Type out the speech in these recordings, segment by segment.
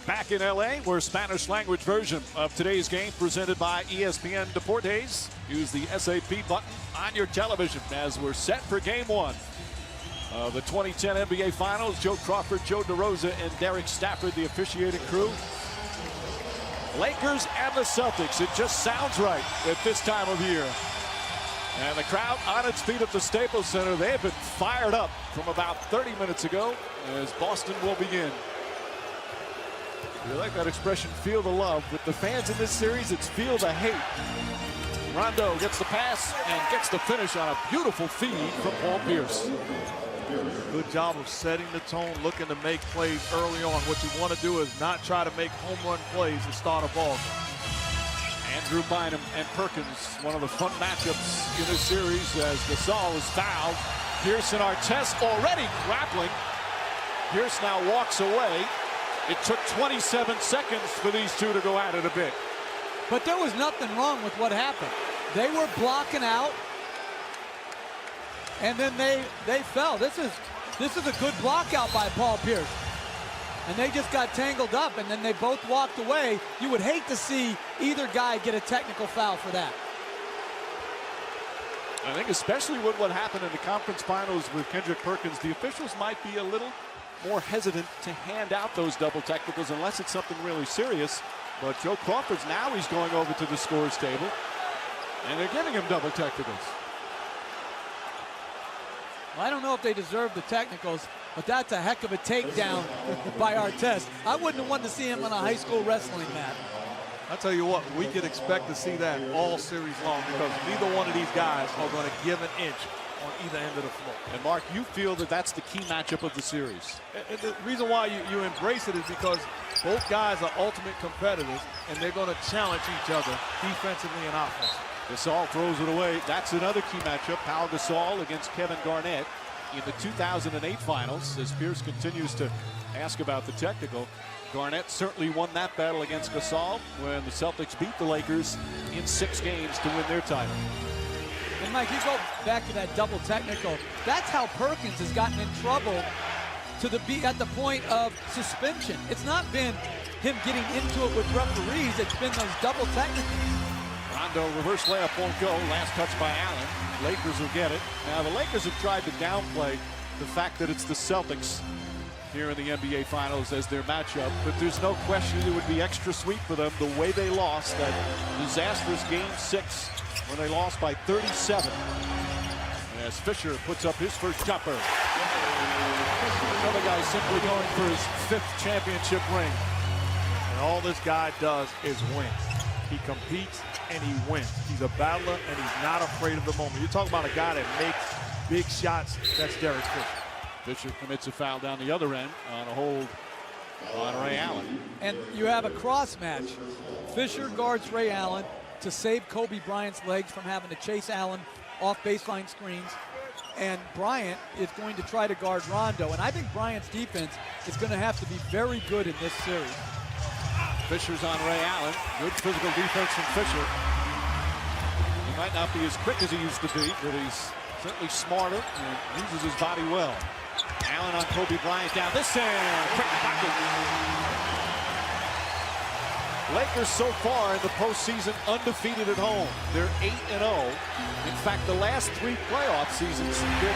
Back in LA, where Spanish language version of today's game presented by ESPN Deportes. Use the SAP button on your television as we're set for game one of the 2010 NBA Finals. Joe Crawford, Joe DeRosa, and Derek Stafford, the officiating crew. Lakers and the Celtics. It just sounds right at this time of year. And the crowd on its feet at the Staples Center. They have been fired up from about 30 minutes ago as Boston will begin. You like that expression, feel the love. With the fans in this series, it's feel the hate. Rondo gets the pass and gets the finish on a beautiful feed from Paul Pierce. Good job of setting the tone, looking to make plays early on. What you want to do is not try to make home run plays to start a ball game. Andrew Bynum and Perkins, one of the fun matchups in this series as Gasol is fouled. Pierce and Artest already grappling. Pierce now walks away. It took 27 seconds for these two to go at it a bit. But there was nothing wrong with what happened. They were blocking out, and then they fell. This is a good block out by Paul Pierce. And they just got tangled up, and then they both walked away. You would hate to see either guy get a technical foul for that. I think especially with what happened in the conference finals with Kendrick Perkins, the officials might be a little more hesitant to hand out those double technicals unless it's something really serious. But Joe Crawford's now he's going over to the scores table, and they're giving him double technicals. Well, I don't know if they deserve the technicals, but that's a heck of a takedown by Artest. I wouldn't have wanted to see him on a high school wrestling mat. I tell you what, we could expect to see that all series long because neither one of these guys are going to give an inch on either end of the floor. And Mark, you feel that that's the key matchup of the series. And the reason why you embrace it is because both guys are ultimate competitors, and they're going to challenge each other defensively and offensively. Gasol throws it away. That's another key matchup. Pau Gasol against Kevin Garnett in the 2008 finals as Pierce continues to ask about the technical. Garnett certainly won that battle against Gasol when the Celtics beat the Lakers in 6 games to win their title. And Mike, you go back to that double technical. That's how Perkins has gotten in trouble at the point of suspension. It's not been him getting into it with referees. It's been those double technicals. Rondo reverse layup won't go. Last touch by Allen. Lakers will get it. Now the Lakers have tried to downplay the fact that it's the Celtics here in the NBA Finals as their matchup, but there's no question it would be extra sweet for them the way they lost that disastrous Game 6 when they lost by 37. As Fisher puts up his first jumper. Another guy simply going for his 5th championship ring. And all this guy does is win. He competes and he wins. He's a battler and he's not afraid of the moment. You're talking about a guy that makes big shots. That's Derek Fisher. Fisher commits a foul down the other end on a hold on Ray Allen. And you have a cross match. Fisher guards Ray Allen to save Kobe Bryant's legs from having to chase Allen off baseline screens. And Bryant is going to try to guard Rondo. And I think Bryant's defense is going to have to be very good in this series. Fisher's on Ray Allen. Good physical defense from Fisher. He might not be as quick as he used to be, but he's certainly smarter and uses his body well. Allen on Kobe Bryant down this end. Quick pocket. Lakers so far in the postseason undefeated at home. They're 8-0. In fact, the last 3 playoff seasons, they're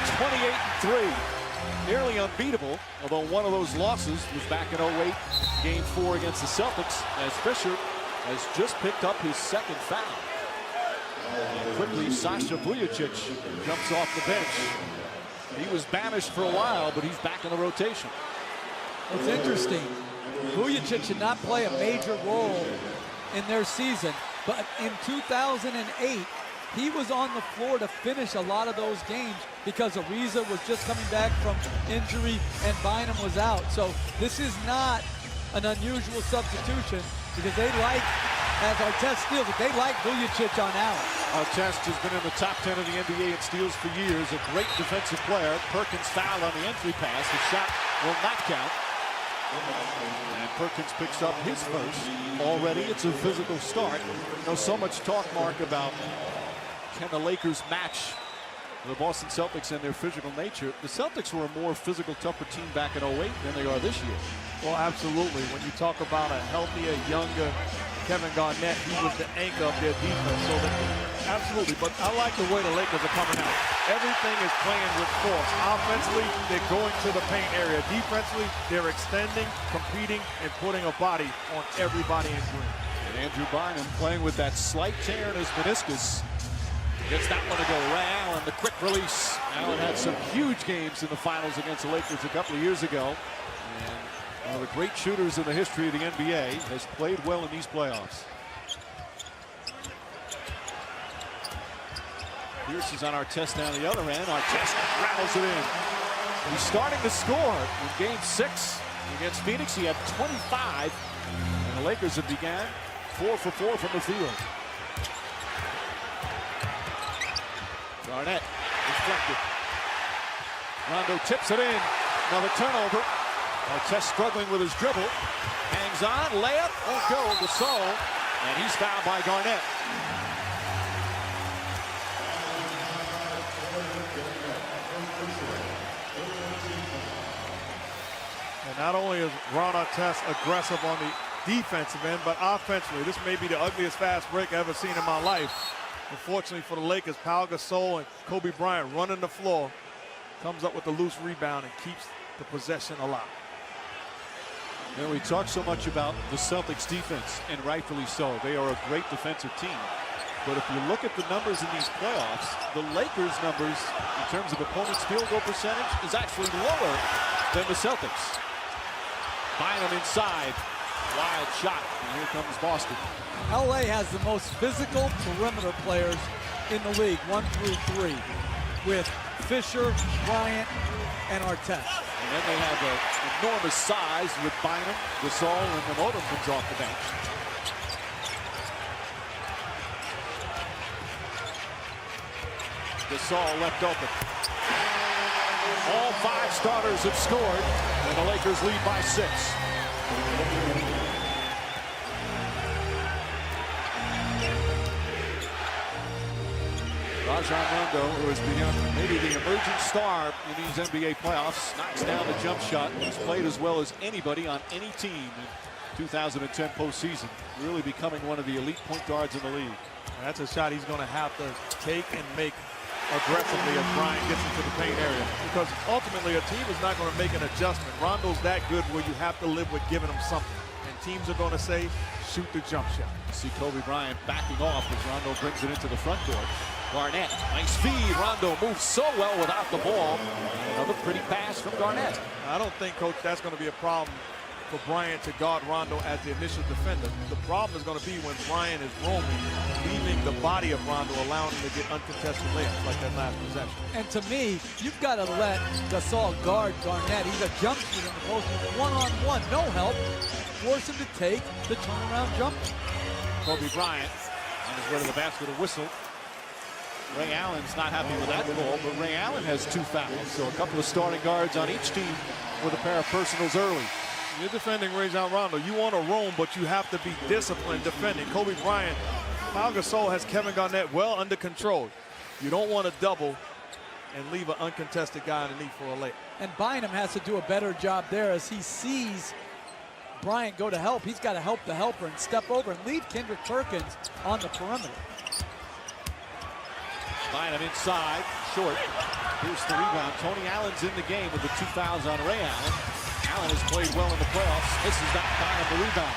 28-3. Nearly unbeatable, although one of those losses was back in 08, Game 4 against the Celtics, as Fisher has just picked up his 2nd foul. And quickly, Sasha Vujacic jumps off the bench. He was banished for a while, but he's back in the rotation. It's interesting. Vujacic did not play a major role in their season, but in 2008, he was on the floor to finish a lot of those games because Ariza was just coming back from injury and Bynum was out. So this is not an unusual substitution because they like, as Artest steals it, they like Vujacic on Allen. Artest has been in the top 10 of the NBA in steals for years. A great defensive player. Perkins fouled on the entry pass. The shot will not count. And Perkins picks up his first. Already it's a physical start. You know, so much talk, Mark, about can the Lakers match The Boston Celtics and their physical nature. The Celtics were a more physical, tougher team back in 08 than they are this year. Well, absolutely. When you talk about a healthier, younger Kevin Garnett, he was the anchor of their defense. So absolutely. But I like the way the Lakers are coming out. Everything is playing with force. Offensively, they're going to the paint area. Defensively, they're extending, competing, and putting a body on everybody in green. And Andrew Bynum playing with that slight tear in his meniscus. Gets that one to go. Ray Allen, the quick release. Allen had some huge games in the finals against the Lakers a couple of years ago. And one of the great shooters in the history of the NBA, has played well in these playoffs. Pierce is on Artest down the other end. Artest rattles it in. He's starting to score in Game 6 against Phoenix. He had 25. And the Lakers have began 4 for 4 from the field. Garnett deflected. Rondo tips it in. Another turnover. Artest struggling with his dribble. Hangs on. Layup. Won't go. Gasol. And he's fouled by Garnett. And not only is Ron Artest aggressive on the defensive end, but offensively, this may be the ugliest fast break I've ever seen in my life. Unfortunately for the Lakers, Pau Gasol and Kobe Bryant running the floor, comes up with a loose rebound and keeps the possession alive. You know, we talk so much about the Celtics defense, and rightfully so. They are a great defensive team. But if you look at the numbers in these playoffs, the Lakers' numbers in terms of opponents' field goal percentage is actually lower than the Celtics. Bynum inside. Wild shot. And here comes Boston. LA has the most physical perimeter players in the league, 1 through 3, with Fisher, Bryant, and Artest. And then they have an enormous size with Bynum, Gasol, and the Odom comes off the bench. Gasol left open. All 5 starters have scored, and the Lakers lead by 6. Rajon Rondo, who has become maybe the emerging star in these NBA playoffs, knocks down the jump shot. He's played as well as anybody on any team in 2010 postseason, really becoming one of the elite point guards in the league. And that's a shot he's going to have to take and make aggressively as Bryant gets into the paint area, because ultimately a team is not going to make an adjustment. Rondo's that good where you have to live with giving him something, and teams are going to say, shoot the jump shot. See Kobe Bryant backing off as Rondo brings it into the front court. Garnett, nice feed. Rondo moves so well without the ball. Another pretty pass from Garnett. I don't think, Coach, that's going to be a problem for Bryant to guard Rondo as the initial defender. The problem is going to be when Bryant is roaming, leaving the body of Rondo, allowing him to get uncontested layups like that last possession. And to me, you've got to let Gasol guard Garnett. He's a jump shooter in the post, one-on-one, no help. Force him to take the turnaround jump. Kobe Bryant on his way to the basket, a whistle. Ray Allen's not happy with that call, but Ray Allen has 2 fouls. So a couple of starting guards on each team with a pair of personals early. You're defending Rajon Rondo. You want to roam, but you have to be disciplined defending. Kobe Bryant, Pau Gasol has Kevin Garnett well under control. You don't want to double and leave an uncontested guy underneath for a layup. And Bynum has to do a better job there as he sees Bryant go to help. He's got to help the helper and step over and leave Kendrick Perkins on the perimeter. Bynum inside, short. Here's the rebound. Tony Allen's in the game with the 2 fouls on Ray Allen. Allen has played well in the playoffs. Misses that Bynum the rebound.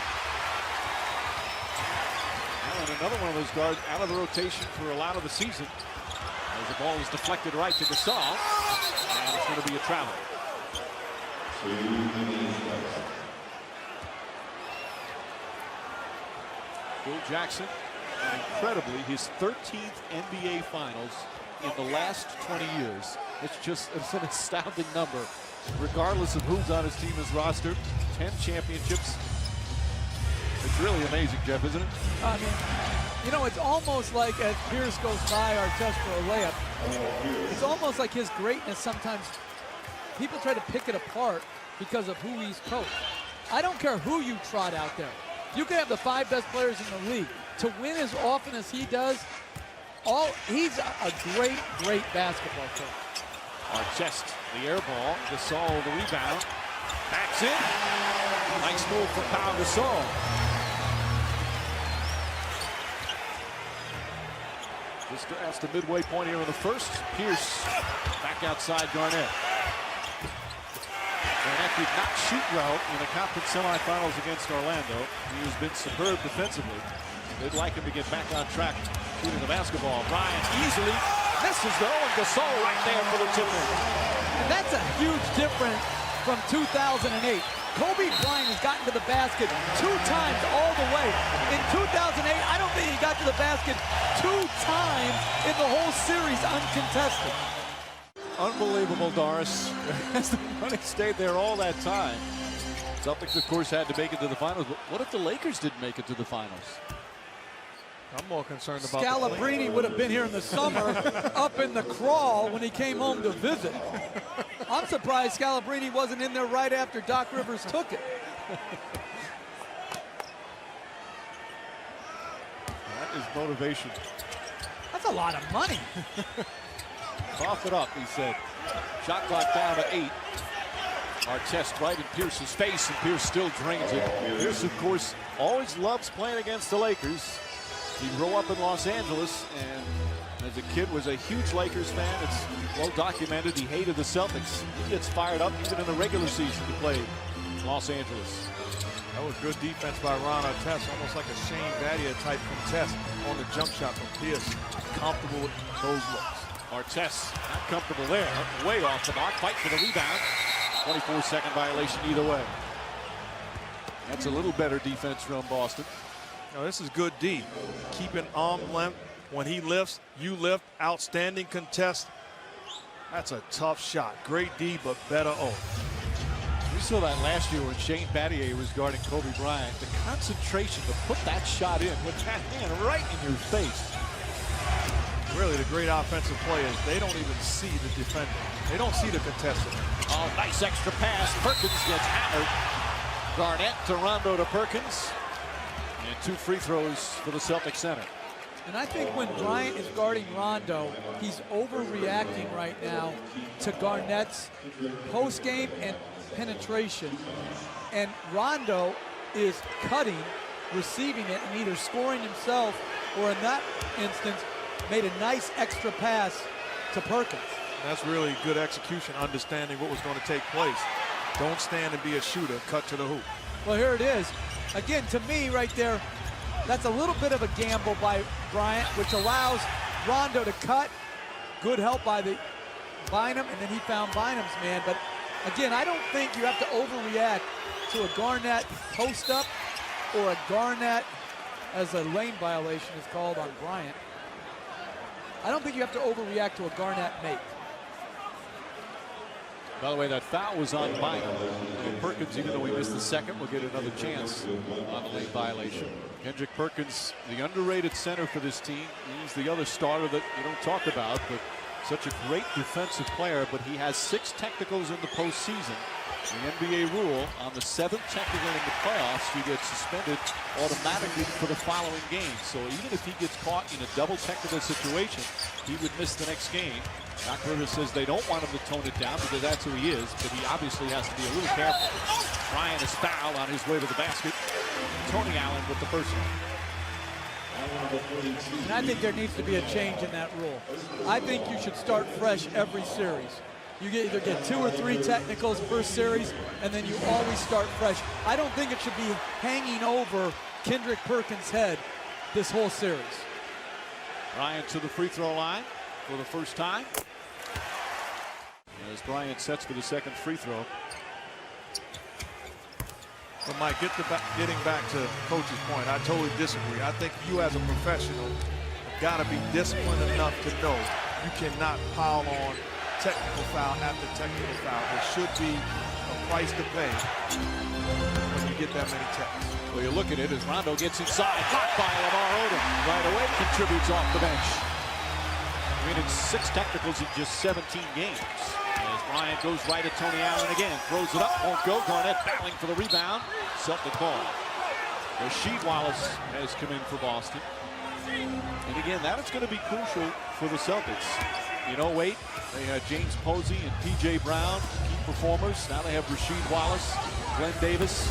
Allen, another one of those guards out of the rotation for a lot of the season. As the ball is deflected right to Gasol. And it's going to be a travel. Phil Jackson, incredibly, his 13th NBA Finals in the last 20 years. It's an astounding number. Regardless of who's on his team's roster, 10 championships. It's really amazing, Jeff, isn't it? I mean, you know, it's almost like as Pierce goes by Artest for a layup, it's almost like his greatness sometimes, people try to pick it apart because of who he's coached. I don't care who you trot out there. You can have the 5 best players in the league. To win as often as he does, He's a great, great basketball coach. Artest, the air ball. Gasol, the rebound. Backs in. Nice move for Pau Gasol. Just past the midway point here in the first. Pierce back outside Garnett. Garnett did not shoot well in the conference semifinals against Orlando. He has been superb defensively. They'd like him to get back on track shooting the basketball. Bryant easily misses though, and Gasol right there for the tip-in. And that's a huge difference from 2008. Kobe Bryant has gotten to the basket 2 times all the way. In 2008, I don't think he got to the basket 2 times in the whole series uncontested. Unbelievable, Doris. As the money stayed there all that time. Celtics, of course, had to make it to the finals. But what if the Lakers didn't make it to the finals? I'm more concerned about Scalabrine would have been here in the summer up in the crawl when he came home to visit. I'm surprised Scalabrine wasn't in there right after Doc Rivers took it. That is motivation. That's a lot of money. Cough it up, he said. Shot clock down to 8. Artest right in Pierce's face, and Pierce still drains it. Pierce, of course, always loves playing against the Lakers. He grew up in Los Angeles, and as a kid was a huge Lakers fan. It's well documented. He hated the Celtics. He gets fired up even in the regular season to play Los Angeles. That was good defense by Ron Artest, almost like a Shane Battier type contest on the jump shot from Pierce. Comfortable with those looks. Artest not comfortable there. Way off the mark. Fight for the rebound. 24-second violation either way. That's a little better defense from Boston. No, this is good D. Keeping arm length. When he lifts, you lift. Outstanding contest. That's a tough shot. Great D, but better O. We saw that last year when Shane Battier was guarding Kobe Bryant. The concentration to put that shot in with that hand right in your face. Really, the great offensive players, they don't even see the defender. They don't see the contestant. Oh, nice extra pass. Perkins gets hammered. Garnett to Rondo to Perkins. And 2 free throws for the Celtics center. And I think when Bryant is guarding Rondo, he's overreacting right now to Garnett's post-game and penetration. And Rondo is cutting, receiving it, and either scoring himself or in that instance, made a nice extra pass to Perkins. That's really good execution, understanding what was going to take place. Don't stand and be a shooter, cut to the hoop. Well, here it is. Again, to me right there, that's a little bit of a gamble by Bryant, which allows Rondo to cut. Good help by Bynum, and then he found Bynum's man. But again, I don't think you have to overreact to a Garnett post-up or a Garnett, as a lane violation is called on Bryant. I don't think you have to overreact to a Garnett make. By the way, that foul was on Bynum. And Perkins, even though he missed the second, will get another chance on the late violation. Kendrick Perkins, the underrated center for this team. He's the other starter that you don't talk about, but such a great defensive player. But he has 6 technicals in the postseason. The NBA rule, on the 7th technical in the playoffs, you get suspended automatically for the following game. So even if he gets caught in a double technical situation, he would miss the next game. Doc Rivers says they don't want him to tone it down because that's who he is, but he obviously has to be a little careful. Bryant is fouled on his way to the basket. Tony Allen with the first one. And I think there needs to be a change in that rule. I think you should start fresh every series. You either get 2 or 3 technicals first series, and then you always start fresh. I don't think it should be hanging over Kendrick Perkins' head this whole series. Bryant to the free throw line for the first time. As Bryant sets for the second free throw. But Mike, getting back to Coach's point, I totally disagree. I think you as a professional have got to be disciplined enough to know you cannot pile on technical foul after technical foul. There should be a price to pay when you get that many techs. Well, you look at it as Rondo gets inside, blocked by Lamar Odom. Right away, contributes off the bench. I mean, it's 6 technicals in just 17 games. As Bryant goes right at Tony Allen again, throws it up, won't go. Garnett battling for the rebound. Celtic ball. Rasheed Wallace has come in for Boston. And again, that is going to be crucial for the Celtics. In 08, they had James Posey and P.J. Brown, key performers. Now they have Rasheed Wallace, Glenn Davis.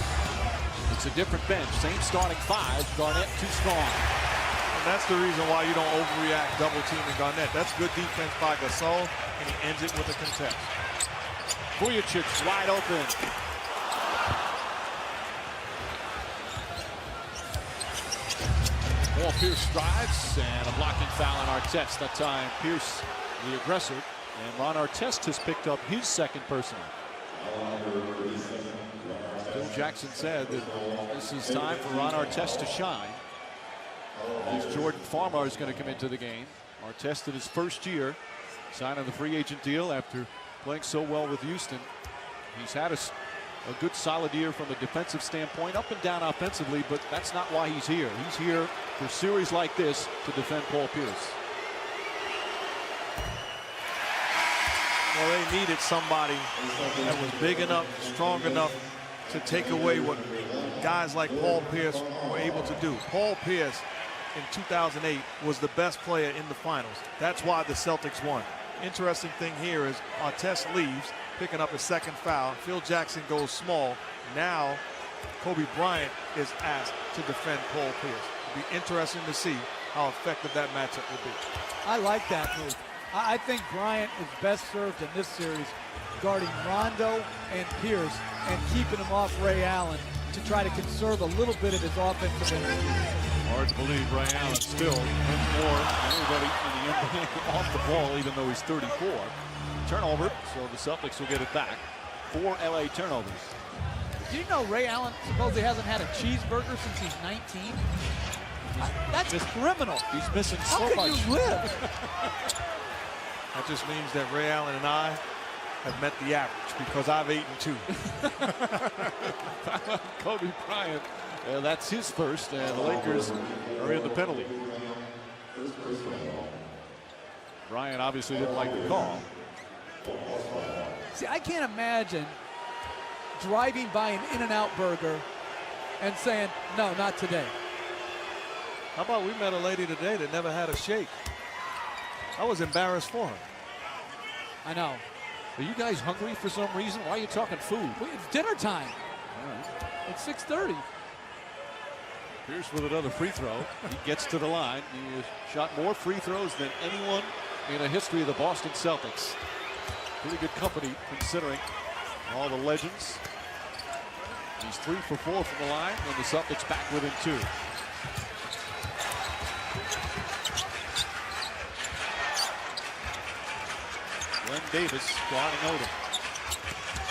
It's a different bench. Same starting five. Garnett too strong. And that's the reason why you don't overreact double teaming Garnett. That's good defense by Gasol, and he ends it with a contest. Vujicic's wide open. Paul Pierce drives, and a blocking foul on Artest. That time, Pierce, the aggressor, and Ron Artest has picked up his second personal. Phil Jackson said that this is time for Ron Artest to shine. As Jordan Farmar is going to come into the game. Artest in his first year, signing the free agent deal after playing so well with Houston. He's had a good solid year from a defensive standpoint, up and down offensively, but that's not why he's here. He's here for series like this to defend Paul Pierce. Well, they needed somebody that was big enough, strong enough to take away what guys like Paul Pierce were able to do. Paul Pierce in 2008 was the best player in the finals. That's why the Celtics won. Interesting thing here is Artest leaves, picking up his second foul. Phil Jackson goes small. Now Kobe Bryant is asked to defend Paul Pierce. It'll be interesting to see how effective that matchup will be. I like that move. I think Bryant is best served in this series guarding Rondo and Pierce and keeping him off Ray Allen to try to conserve a little bit of his offensive energy. Hard to believe Ray Allen still wins more than anybody in the NBA off the ball, even though he's 34. Turnover, so the Celtics will get it back. 4 LA turnovers. Do you know Ray Allen supposedly hasn't had a cheeseburger since he's 19? That's criminal. He's missing so How much. can you live? That just means that Ray Allen and I have met the average because I've eaten too. Kobe Bryant, that's his first, and the Lakers are in the penalty. Bryant obviously didn't like the call. See, I can't imagine driving by an In-N-Out burger and saying, no, not today. How about we met a lady today that never had a shake? I was embarrassed for her. I know. Are you guys hungry for some reason? Why are you talking food? It's dinner time. All right. It's 6:30. Pierce with another free throw. He gets to the line. He has shot more free throws than anyone in the history of the Boston Celtics. Pretty good company considering all the legends. He's 3 for 4 from the line, and the Celtics back within 2. Glenn Davis guarding Odom.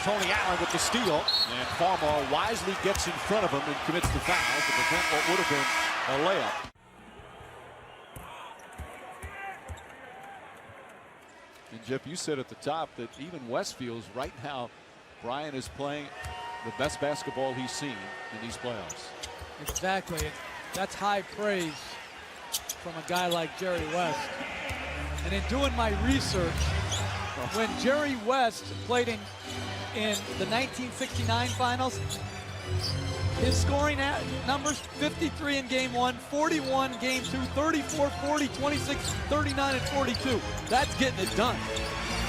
Tony Allen with the steal, and Farmar wisely gets in front of him and commits the foul to prevent what would have been a layup. And Jeff, you said at the top that even West feels right now Bryant is playing the best basketball he's seen in these playoffs. Exactly. That's high praise from a guy like Jerry West. And in doing my research, when Jerry West played in the 1969 finals, his scoring numbers: 53 in game 1, 41 game 2, 34, 40, 26, 39, and 42. That's getting it done.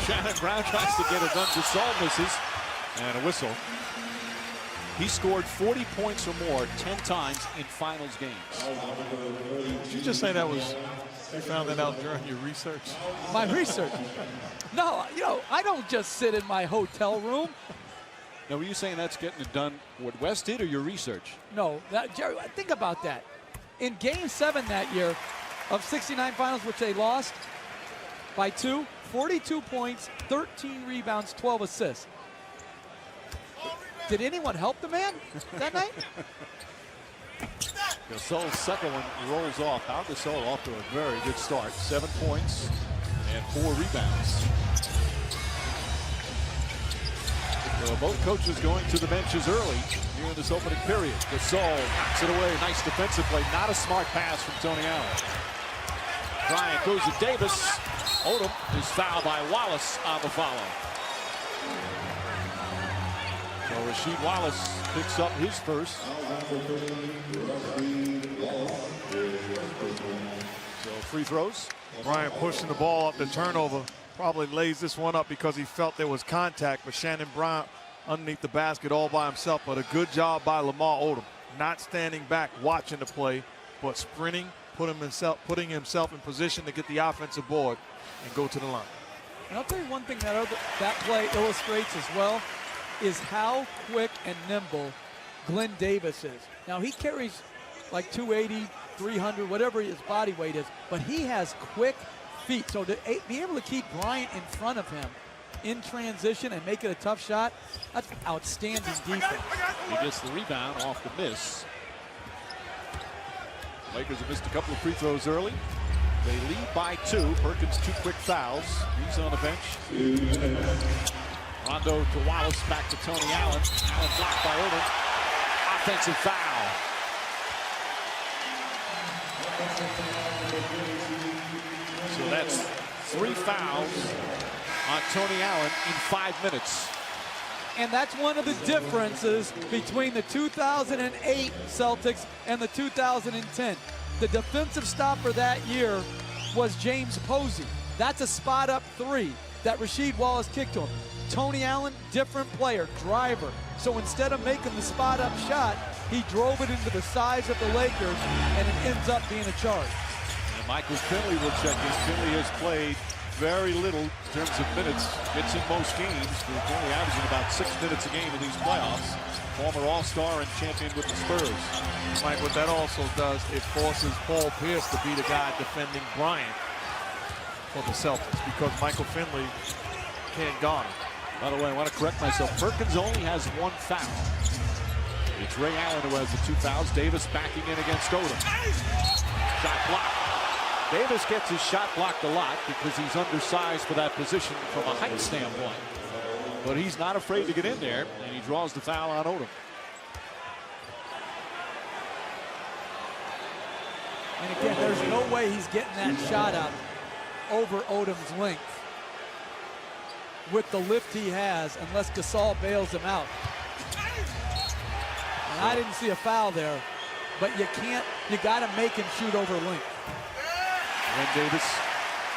Shannon Brown tries to get it done. Gasol misses, and a whistle. He scored 40 points or more 10 times in finals games. Did you just say that was, you found that out during your research? My research. No, I don't just sit in my hotel room. Now, were you saying that's getting it done what West did, or your research? No, Jerry, think about that. In Game 7 that year of 69 finals, which they lost by 2, 42 points, 13 rebounds, 12 assists. Did anyone help the man that night? Gasol's second one rolls off. Pau Gasol off to a very good start. 7 points and 4 rebounds. So both coaches going to the benches early here in this opening period. Gasol knocks it away. Nice defensive play. Not a smart pass from Tony Allen. Bryant goes to Davis. Odom is fouled by Wallace on the follow. So Rasheed Wallace picks up his first. free throws. Bryant pushing the ball up the turnover. Probably lays this one up because he felt there was contact, but Shannon Bryant underneath the basket all by himself. But a good job by Lamar Odom. Not standing back, watching the play, but sprinting, putting himself in position to get the offensive board and go to the line. And I'll tell you one thing that play illustrates as well is how quick and nimble Glenn Davis is. Now, he carries like 280, 300, whatever his body weight is, but he has quick feet. So to be able to keep Bryant in front of him in transition and make it a tough shot, that's outstanding defense. He gets the rebound off the miss. Lakers have missed a couple of free throws early. They lead by 2. Perkins 2 quick fouls. He's on the bench. Rondo to Wallace, back to Tony Allen. Allen blocked by Odom. Offensive foul. So that's 3 fouls on Tony Allen in 5 minutes. And that's one of the differences between the 2008 Celtics and the 2010. The defensive stopper that year was James Posey. That's a spot up 3 that Rasheed Wallace kicked to him. Tony Allen, different player, driver. So instead of making the spot up shot, he drove it into the sides of the Lakers, and it ends up being a charge. And Michael Finley will check in. Finley has played very little in terms of minutes. Gets in most games. He's only averaging about 6 minutes a game in these playoffs. Former All-Star and champion with the Spurs. Mike, what that also does, it forces Paul Pierce to be the guy defending Bryant for the Celtics because Michael Finley can't guard him. By the way, I want to correct myself. Perkins only has 1 foul. It's Ray Allen who has the 2 fouls. Davis backing in against Odom. Shot blocked. Davis gets his shot blocked a lot because he's undersized for that position from a height standpoint. But he's not afraid to get in there, and he draws the foul on Odom. And again, there's no way he's getting that shot up over Odom's length with the lift he has unless Gasol bails him out. And I didn't see a foul there, but you got to make him shoot over length. Glenn Davis,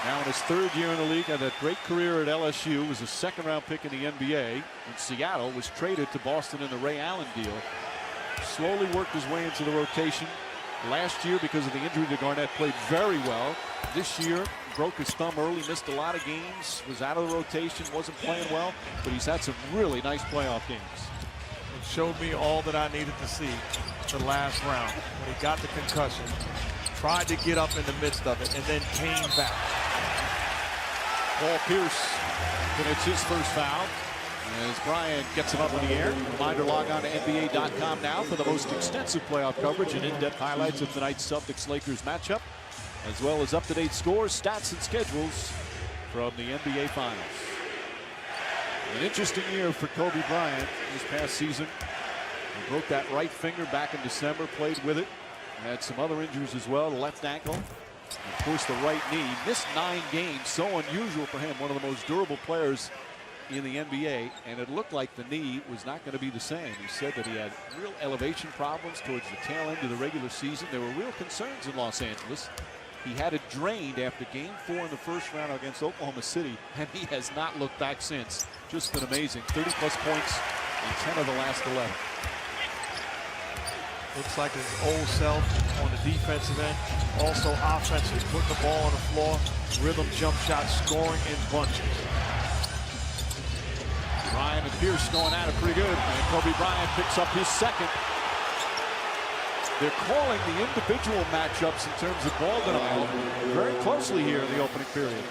now in his 3rd year in the league, had a great career at LSU, was a 2nd-round pick in the NBA. In Seattle, was traded to Boston in the Ray Allen deal. Slowly worked his way into the rotation. Last year, because of the injury to Garnett, played very well. This year, broke his thumb early, missed a lot of games, was out of the rotation, wasn't playing well, but he's had some really nice playoff games. It showed me all that I needed to see the last round. When he got the concussion, tried to get up in the midst of it, and then came back. Paul Pierce commits his first foul as Bryant gets him up in the air. Reminder, log on to NBA.com now for the most extensive playoff coverage and in-depth highlights of tonight's Celtics-Lakers matchup, as well as up-to-date scores, stats, and schedules from the NBA Finals. An interesting year for Kobe Bryant this past season. He broke that right finger back in December, played with it. Had some other injuries as well, the left ankle, and of course the right knee. Missed 9 games, so unusual for him, one of the most durable players in the NBA, and it looked like the knee was not going to be the same. He said that he had real elevation problems towards the tail end of the regular season. There were real concerns in Los Angeles. He had it drained after Game 4 in the first round against Oklahoma City, and he has not looked back since. Just been amazing. 30-plus points in 10 of the last 11. Looks like his old self on the defensive end. Also offensively, putting the ball on the floor, rhythm jump shot, scoring in bunches. Bryant and Pierce going at it pretty good, and Kobe Bryant picks up his 2nd. They're calling the individual matchups in terms of ball denial very closely here in the opening period.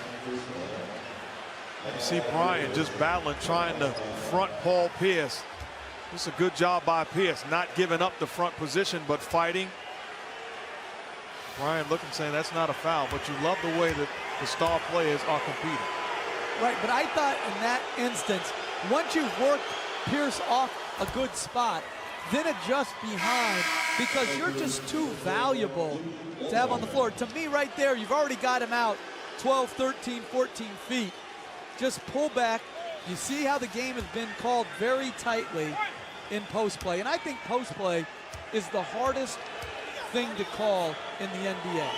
You see Bryant just battling, trying to front Paul Pierce. This is a good job by Pierce, not giving up the front position, but fighting. Bryant looking, saying that's not a foul, but you love the way that the star players are competing. Right, but I thought in that instance, once you've worked Pierce off a good spot, then adjust behind because you're just too valuable to have on the floor. To me right there, you've already got him out 12, 13, 14 feet. Just pull back. You see how the game has been called very tightly in post play. And I think post play is the hardest thing to call in the NBA.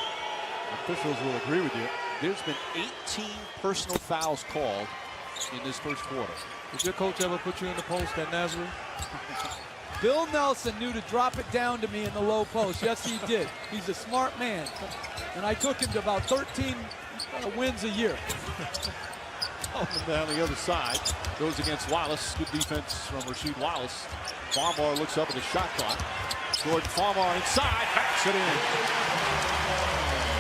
Officials will agree with you. There's been 18 personal fouls called in this first quarter. Did your coach ever put you in the post at Nazareth? Bill Nelson knew to drop it down to me in the low post. Yes, he did. He's a smart man. And I took him to about 13 wins a year. Down the other side. Goes against Wallace. Good defense from Rasheed Wallace. Farmar looks up at the shot clock. Jordan Farmar inside. Backs it in.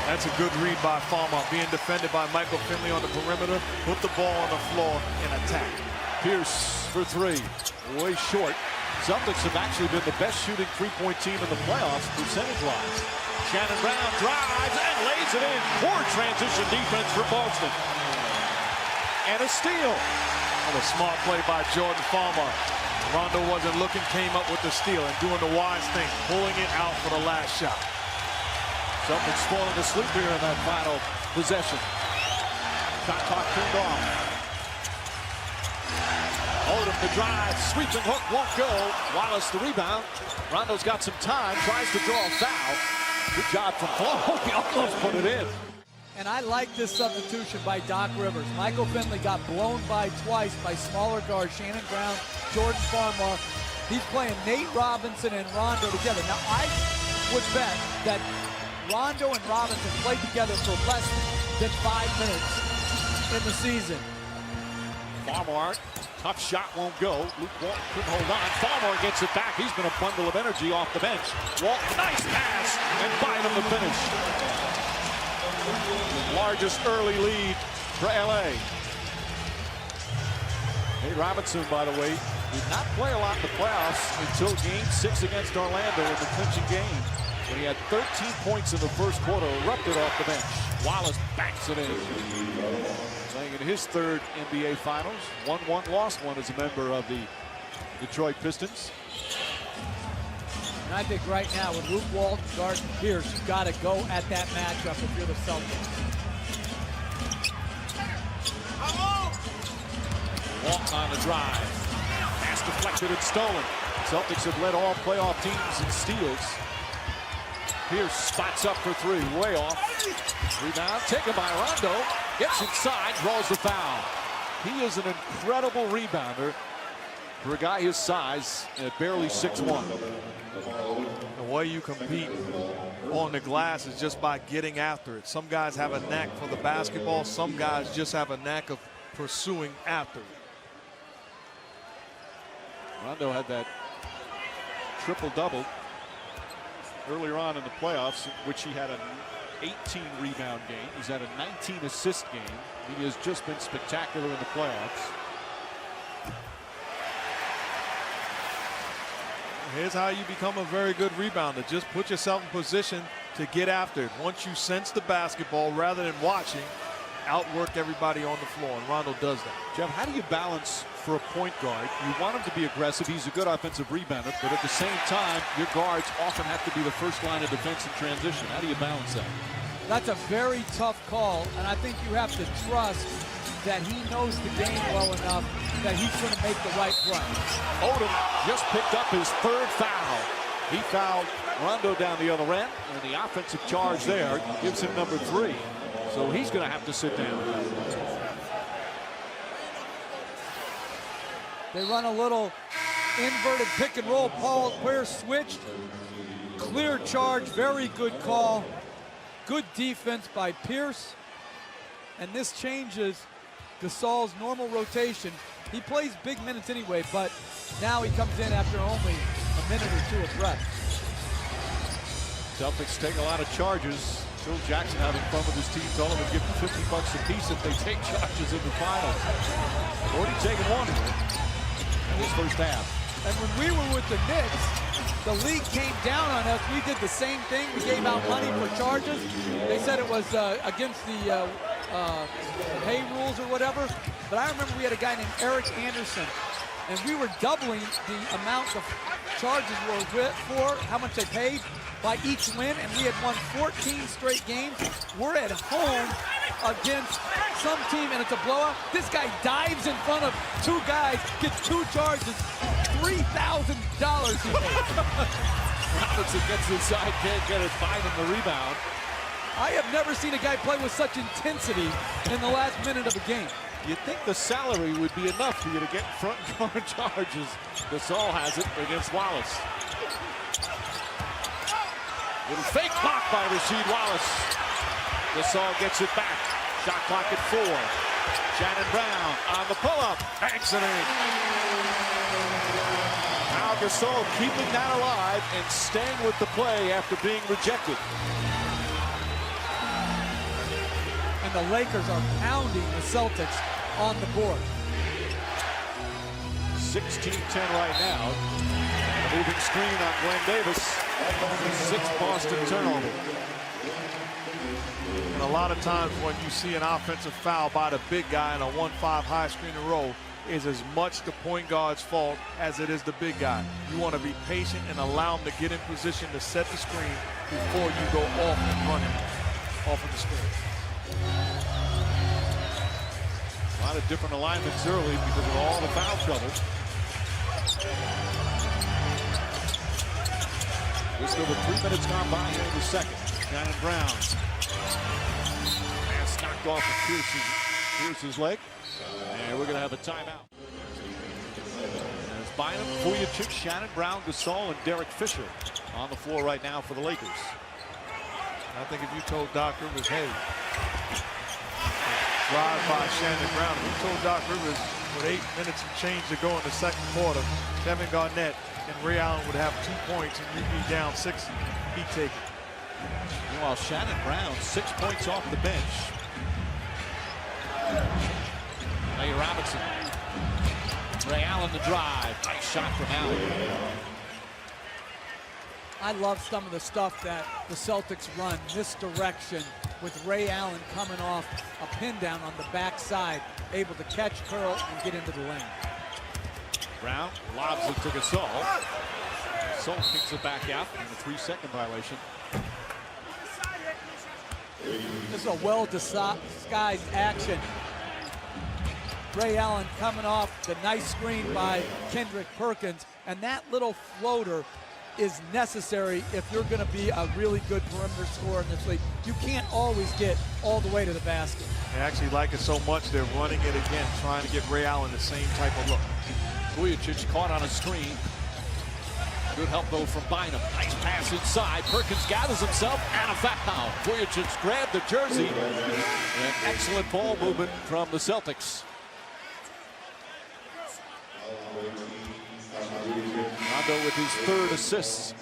That's a good read by Farmar. Being defended by Michael Finley on the perimeter. Put the ball on the floor and attack. Pierce for three. Way short. Celtics have actually been the best shooting three-point team in the playoffs percentage-wise. Shannon Brown drives and lays it in. Poor transition defense for Boston. And a steal. And a smart play by Jordan Farmar. Rondo wasn't looking, came up with the steal and doing the wise thing, pulling it out for the last shot. Celtics falling asleep here in that final possession. Shot clock turned off. Odom the drive, sweeping hook won't go. Wallace the rebound. Rondo's got some time, tries to draw a foul. Good job from Flo. He almost put it in. And I like this substitution by Doc Rivers. Michael Finley got blown by twice by smaller guards, Shannon Brown, Jordan Farmar. He's playing Nate Robinson and Rondo together. Now, I would bet that Rondo and Robinson played together for less than 5 minutes in the season. Farmar, tough shot won't go. Luke Walton couldn't hold on. Farmar gets it back. He's been a bundle of energy off the bench. Walton, nice pass, and Bynum the finish. The largest early lead for LA. Nate Robinson, by the way, did not play a lot in the playoffs until Game 6 against Orlando in the clinching game. When he had 13 points in the first quarter, erupted off the bench. Wallace backs it in. Playing in his third NBA Finals. 1-1, lost one as a member of the Detroit Pistons. And I think right now with Luke Walton guarding Pierce, you've got to go at that matchup if you're the Celtics. Walton on the drive. Pass deflected and stolen. Celtics have led all playoff teams in steals. Pierce spots up for three, way off. Rebound taken by Rondo. Gets inside, draws the foul. He is an incredible rebounder for a guy his size at barely 6'1". The way you compete on the glass is just by getting after it. Some guys have a knack for the basketball. Some guys just have a knack of pursuing after it. Rondo had that triple-double earlier on in the playoffs, in which he had an 18 rebound game. He's had a 19 assist game. He has just been spectacular in the playoffs. Here's how you become a very good rebounder. Just put yourself in position to get after it. Once you sense the basketball, rather than watching, outwork everybody on the floor, and Rondo does that. Jeff, how do you balance for a point guard? You want him to be aggressive. He's a good offensive rebounder, but at the same time, your guards often have to be the first line of defense in transition. How do you balance that? That's a very tough call, and I think you have to trust that he knows the game well enough that he's going to make the right play. Odom just picked up his third foul. He fouled Rondo down the other end, and the offensive charge there gives him number 3. So he's going to have to sit down. They run a little inverted pick and roll. Paul Pierce switched. Clear charge, very good call. Good defense by Pierce. And this changes Gasol's normal rotation. He plays big minutes anyway, but now he comes in after only a minute or two of rest. Celtics take a lot of charges. Phil Jackson having fun with his team, told him to give them $50 a piece if they take charges in the finals. Already taken one in this first half. And when we were with the Knicks, the league came down on us. We did the same thing. We gave out money for charges. They said it was against the pay rules or whatever. But I remember we had a guy named Eric Anderson, and we were doubling the amount of charges were for how much they paid by each win, and we had won 14 straight games. We're at home against some team, and it's a blowout. This guy dives in front of 2 guys, gets 2 charges, $3,000 he makes. Robinson gets inside, can't get it, Bynum the rebound. I have never seen a guy play with such intensity in the last minute of a game. You'd think the salary would be enough for you to get front court charges. Gasol has it against Wallace. Little fake block by Rasheed Wallace. Gasol gets it back. Shot clock at 4. Shannon Brown on the pull-up. Banks it in. Pau Gasol keeping that alive and staying with the play after being rejected. And the Lakers are pounding the Celtics on the board. 16-10 right now. And a moving screen on Glenn Davis. 6th Boston turnover. And a lot of times when you see an offensive foul by the big guy in a 1-5 high screen and roll, is as much the point guard's fault as it is the big guy. You want to be patient and allow him to get in position to set the screen before you go off and run him off of the screen. A lot of different alignments early because of all the foul trouble. Just over 3 minutes gone by here in the second. Shannon Brown. Pass knocked off of Pierce's leg. And we're going to have a timeout. As Bynum, Vujicic, Shannon Brown, Gasol, and Derek Fisher on the floor right now for the Lakers. I think if you told Doc Rivers, hey, drive by Shannon Brown, if you told Doc Rivers with 8 minutes and change to go in the second quarter, Kevin Garnett and Ray Allen would have 2 points and you'd be down 6, he'd take it. Meanwhile, Shannon Brown, 6 points off the bench. Ray Robinson. Ray Allen the drive. Nice shot from Allen. I love some of the stuff that the Celtics run this direction with Ray Allen coming off a pin down on the backside, able to catch, curl, and get into the lane. Brown lobs it to Gasol. Gasol kicks it back out in a 3-second violation. This is a well-disguised action. Ray Allen coming off the nice screen by Kendrick Perkins, and that little floater is necessary if you're going to be a really good perimeter scorer in this league. You can't always get all the way to the basket. I actually like it so much they're running it again, trying to get Ray Allen the same type of look. Vujicic caught on a screen. Good help though from Bynum. Nice pass inside. Perkins gathers himself and a foul. Vujicic grabbed the jersey. An excellent ball movement from the Celtics. Rondo with his 3rd assist.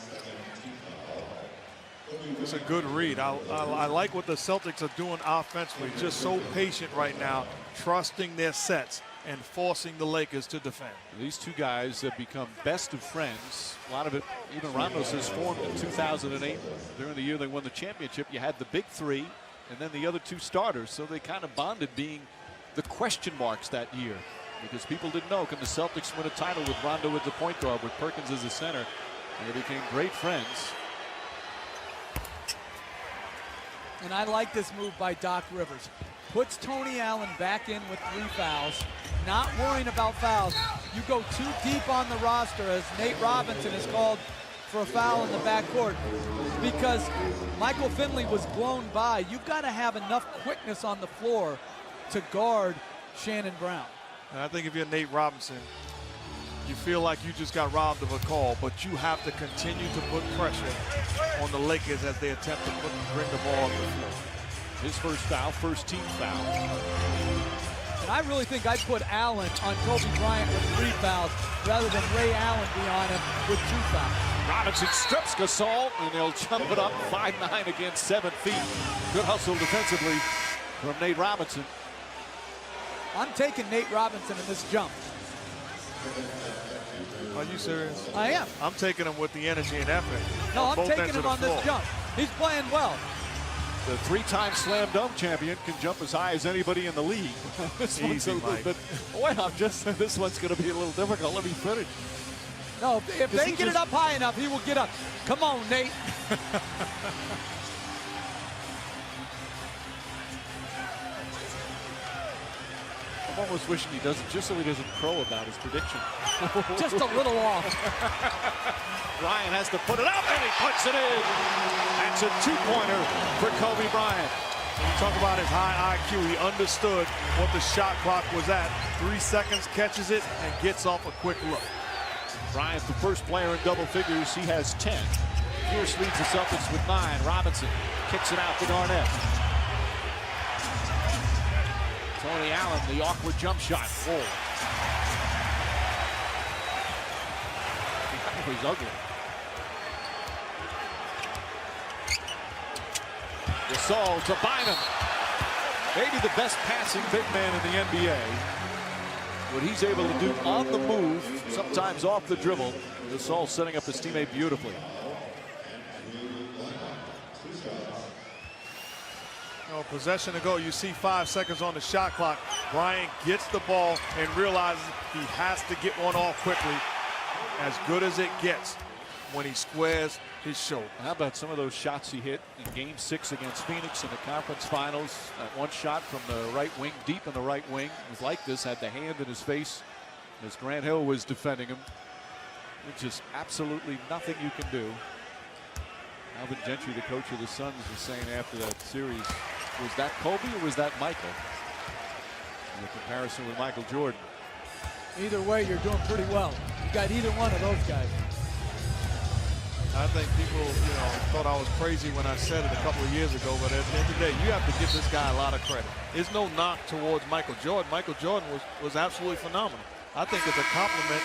It's a good read. I like what the Celtics are doing offensively. Just so patient right now, trusting their sets and forcing the Lakers to defend. These two guys have become best of friends. A lot of it, even Rondo says, formed in 2008. During the year they won the championship, you had the big 3 and then the other 2 starters. So they kind of bonded, being the question marks that year. Because people didn't know, can the Celtics win a title with Rondo as the point guard, with Perkins as the center? And they became great friends. And I like this move by Doc Rivers. Puts Tony Allen back in with 3 fouls, not worrying about fouls. You go too deep on the roster, as Nate Robinson is called for a foul in the backcourt, because Michael Finley was blown by. You've got to have enough quickness on the floor to guard Shannon Brown. And I think if you're Nate Robinson, you feel like you just got robbed of a call, but you have to continue to put pressure on the Lakers as they attempt to bring the ball up the floor. His first foul, first team foul. And I really think I'd put Allen on Kobe Bryant with 3 fouls rather than Ray Allen be on him with 2 fouls. Robinson strips Gasol, and they'll jump it up 5'9" against 7 feet. Good hustle defensively from Nate Robinson. I'm taking Nate Robinson in this jump. Are you serious? I am. I'm taking him with the energy and effort. No, I'm both taking ends him of on the this floor. jump. He's playing well. The 3-time slam dunk champion can jump as high as anybody in the league. This one's Easy, a little Mike. bit. Wait, this one's going to be a little difficult. Let me finish. No, if they get it up high enough, he will get up. Come on, Nate. I'm almost wishing he doesn't, just so he doesn't crow about his prediction. Just a little off. Ryan has to put it up, and he puts it in. And It's a two-pointer for Kobe Bryant. When you talk about his high IQ, he understood what the shot clock was at. 3 seconds, catches it, and gets off a quick look. Bryant, the first player in double figures. He has 10. Pierce leads the Celtics with 9. Robinson kicks it out to Garnett. Tony Allen, the awkward jump shot. Whoa. He's ugly. Gasol to Bynum. Maybe the best passing big man in the NBA. What he's able to do on the move, sometimes off the dribble. Gasol setting up his teammate beautifully. Possession to go. You see 5 seconds on the shot clock. Bryant gets the ball and realizes he has to get one off quickly. As good as it gets when he squares his shoulder. How about some of those shots he hit in Game 6 against Phoenix in the conference finals? That one shot from the right wing, deep in the right wing. It was like this, had the hand in his face as Grant Hill was defending him. There's just absolutely nothing you can do. Alvin Gentry, the coach of the Suns, was saying after that series, was that Kobe or was that Michael? In the comparison with Michael Jordan. Either way, you're doing pretty well. You got either one of those guys. I think people, thought I was crazy when I said it a couple of years ago, but at the end of the day, you have to give this guy a lot of credit. There's no knock towards Michael Jordan. Michael Jordan was absolutely phenomenal. I think it's a compliment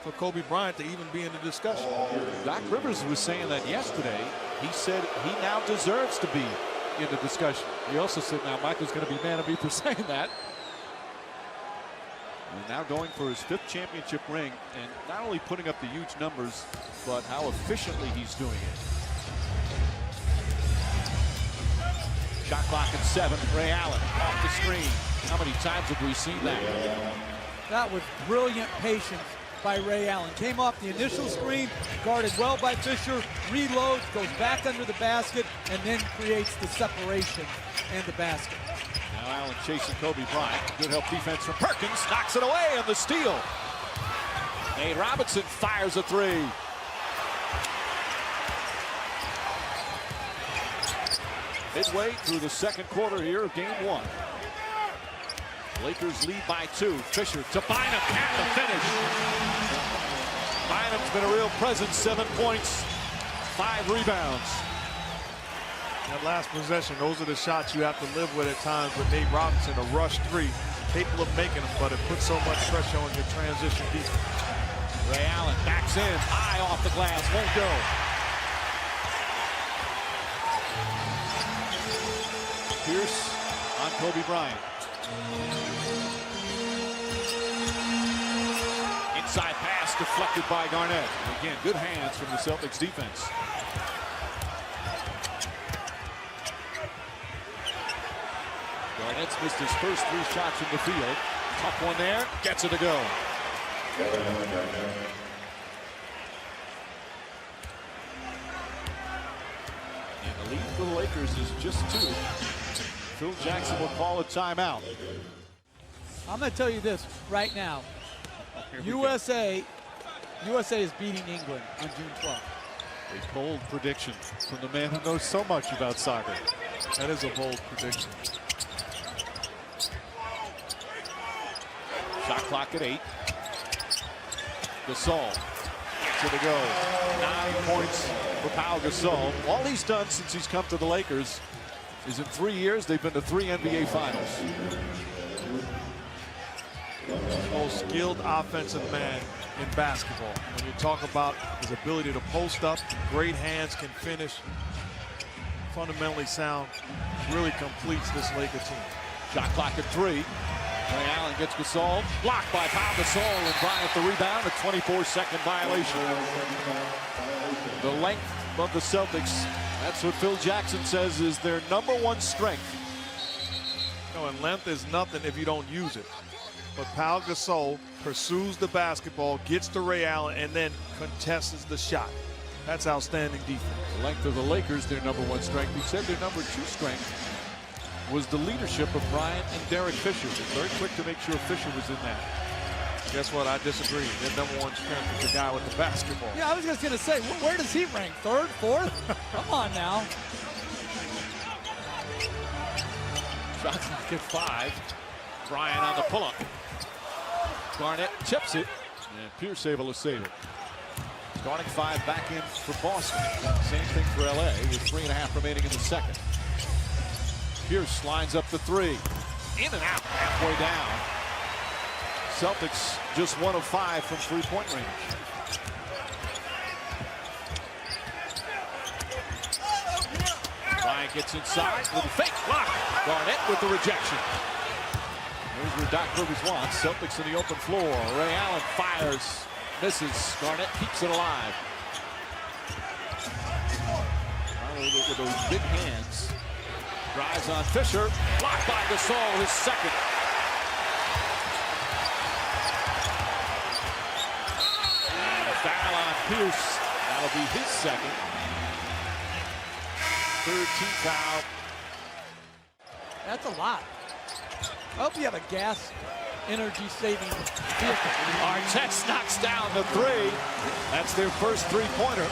for Kobe Bryant to even be in the discussion. Doc Rivers was saying that yesterday. He said he now deserves to be in the discussion. He also said now Michael's going to be mad at me for saying that. And now going for his 5th championship ring, and not only putting up the huge numbers, but how efficiently he's doing it. Shot clock at 7. Ray Allen off the screen. How many times have we seen that? That was brilliant patience by Ray Allen. Came off the initial screen, guarded well by Fisher, reloads, goes back under the basket, and then creates the separation and the basket. Now Allen chasing Kobe Bryant. Good help defense from Perkins. Knocks it away on the steal. Nate Robinson fires a 3. Midway through the second quarter here of Game 1. Lakers lead by 2. Fisher to Bynum at the finish. Bynum's been a real presence. 7 points, 5 rebounds. That last possession, those are the shots you have to live with at times. With Nate Robinson, a rush 3, capable of making them, but it puts so much pressure on your transition defense. Ray Allen backs in, high off the glass, won't go. Pierce on Kobe Bryant. Inside pass deflected by Garnett. Again, good hands from the Celtics defense. Garnett's missed his first 3 shots from the field. Tough one there, gets it to go. And the lead for the Lakers is just 2. Phil Jackson will call a timeout. I'm going to tell you this right now. USA is beating England on June 12th. A bold prediction from the man who knows so much about soccer. That is a bold prediction. Shot clock at 8. Gasol to the go. 9 points for Pau Gasol. All he's done since he's come to the Lakers is in 3 years they've been to 3 NBA Finals. Most skilled offensive man in basketball. When you talk about his ability to post up, great hands, can finish, fundamentally sound, really completes this Laker team. Shot clock at 3. Ray Allen gets Gasol. Blocked by Pau Gasol, and Bryant the rebound. A 24-second violation. The length of the Celtics, that's what Phil Jackson says is their #1 strength. No, and length is nothing if you don't use it. But Pau Gasol pursues the basketball, gets to Ray Allen, and then contests the shot. That's outstanding defense. The length of the Lakers, their #1 strength. He said their #2 strength was the leadership of Bryant and Derek Fisher. They're very quick to make sure Fisher was in that. Guess what? I disagree. Their number one strength is the guy with the basketball. Yeah, I was just going to say, where does he rank? Third, fourth? Come on now. Shot clock at 5. Bryant on the pull-up. Garnett chips it, and Pierce able to save it. Starting 5 back in for Boston. Same thing for LA with 3.5 remaining in the second. Pierce lines up the 3. In and out, halfway down. Celtics just 1 of 5 from three-point range. Bryant gets inside with a fake block. Garnett with the rejection. Here's where Doc Rivers wants. Celtics in the open floor. Ray Allen fires. Misses. Garnett keeps it alive. With those big hands. Drives on Fisher. Blocked by Gasol, his second. And a foul on Pierce. That'll be his second. Third team foul. That's a lot. I hope you have a gas energy-saving vehicle. Artest knocks down the 3. That's their first three-pointer.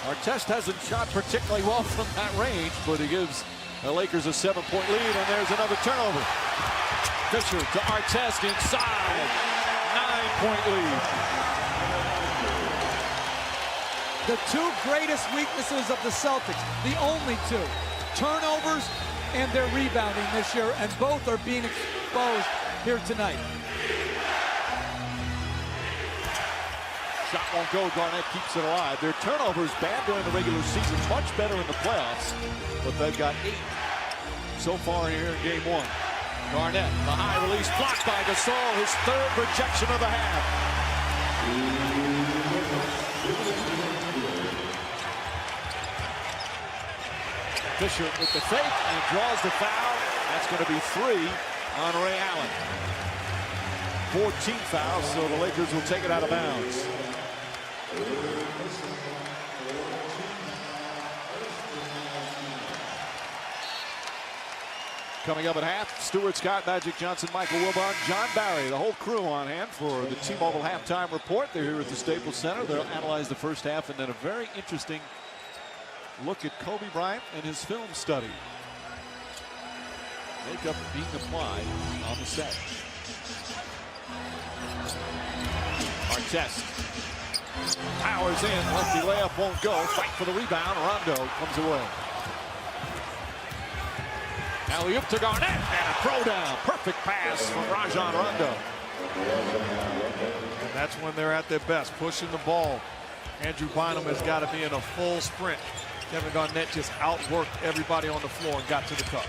Artest hasn't shot particularly well from that range, but he gives the Lakers a 7-point lead, and there's another turnover. Fisher to Artest inside. 9-point lead. The 2 greatest weaknesses of the Celtics, the only 2, turnovers and their rebounding this year, and both are being exposed here tonight. Shot won't go. Garnett keeps it alive. Their turnovers bad during the regular season, much better in the playoffs, but they've got 8 so far here in game 1. Garnett, the high release blocked by Gasol, his 3rd rejection of the half. Fisher with the fake and draws the foul. That's going to be 3 on Ray Allen. 14 fouls, so the Lakers will take it out of bounds. Coming up at half, Stuart Scott, Magic Johnson, Michael Wilbon, John Barry, the whole crew on hand for the T-Mobile halftime report. They're here at the Staples Center. They'll analyze the first half and then a very interesting look at Kobe Bryant and his film study. Makeup being applied on the set. Artest powers in. Lefty layup won't go. Fight for the rebound. Rondo comes away. Alley-oop to Garnett and a throwdown. Perfect pass from Rajon Rondo. And that's when they're at their best, pushing the ball. Andrew Bynum has got to be in a full sprint. Kevin Garnett just outworked everybody on the floor and got to the cup.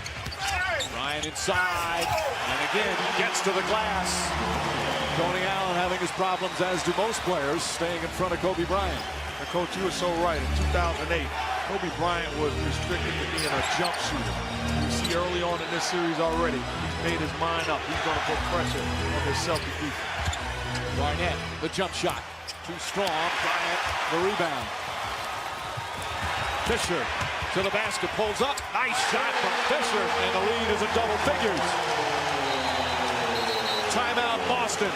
Bryant inside, and again he gets to the glass. Tony Allen having his problems, as do most players, staying in front of Kobe Bryant. And Coach, you were so right. In 2008, Kobe Bryant was restricted to being a jump shooter. You see early on in this series already, he's made his mind up. He's going to put pressure on his Celtic defense. Garnett, the jump shot. Too strong. Bryant, the rebound. Fisher to the basket, pulls up. Nice shot from Fisher, and the lead is in double figures. Timeout, Boston.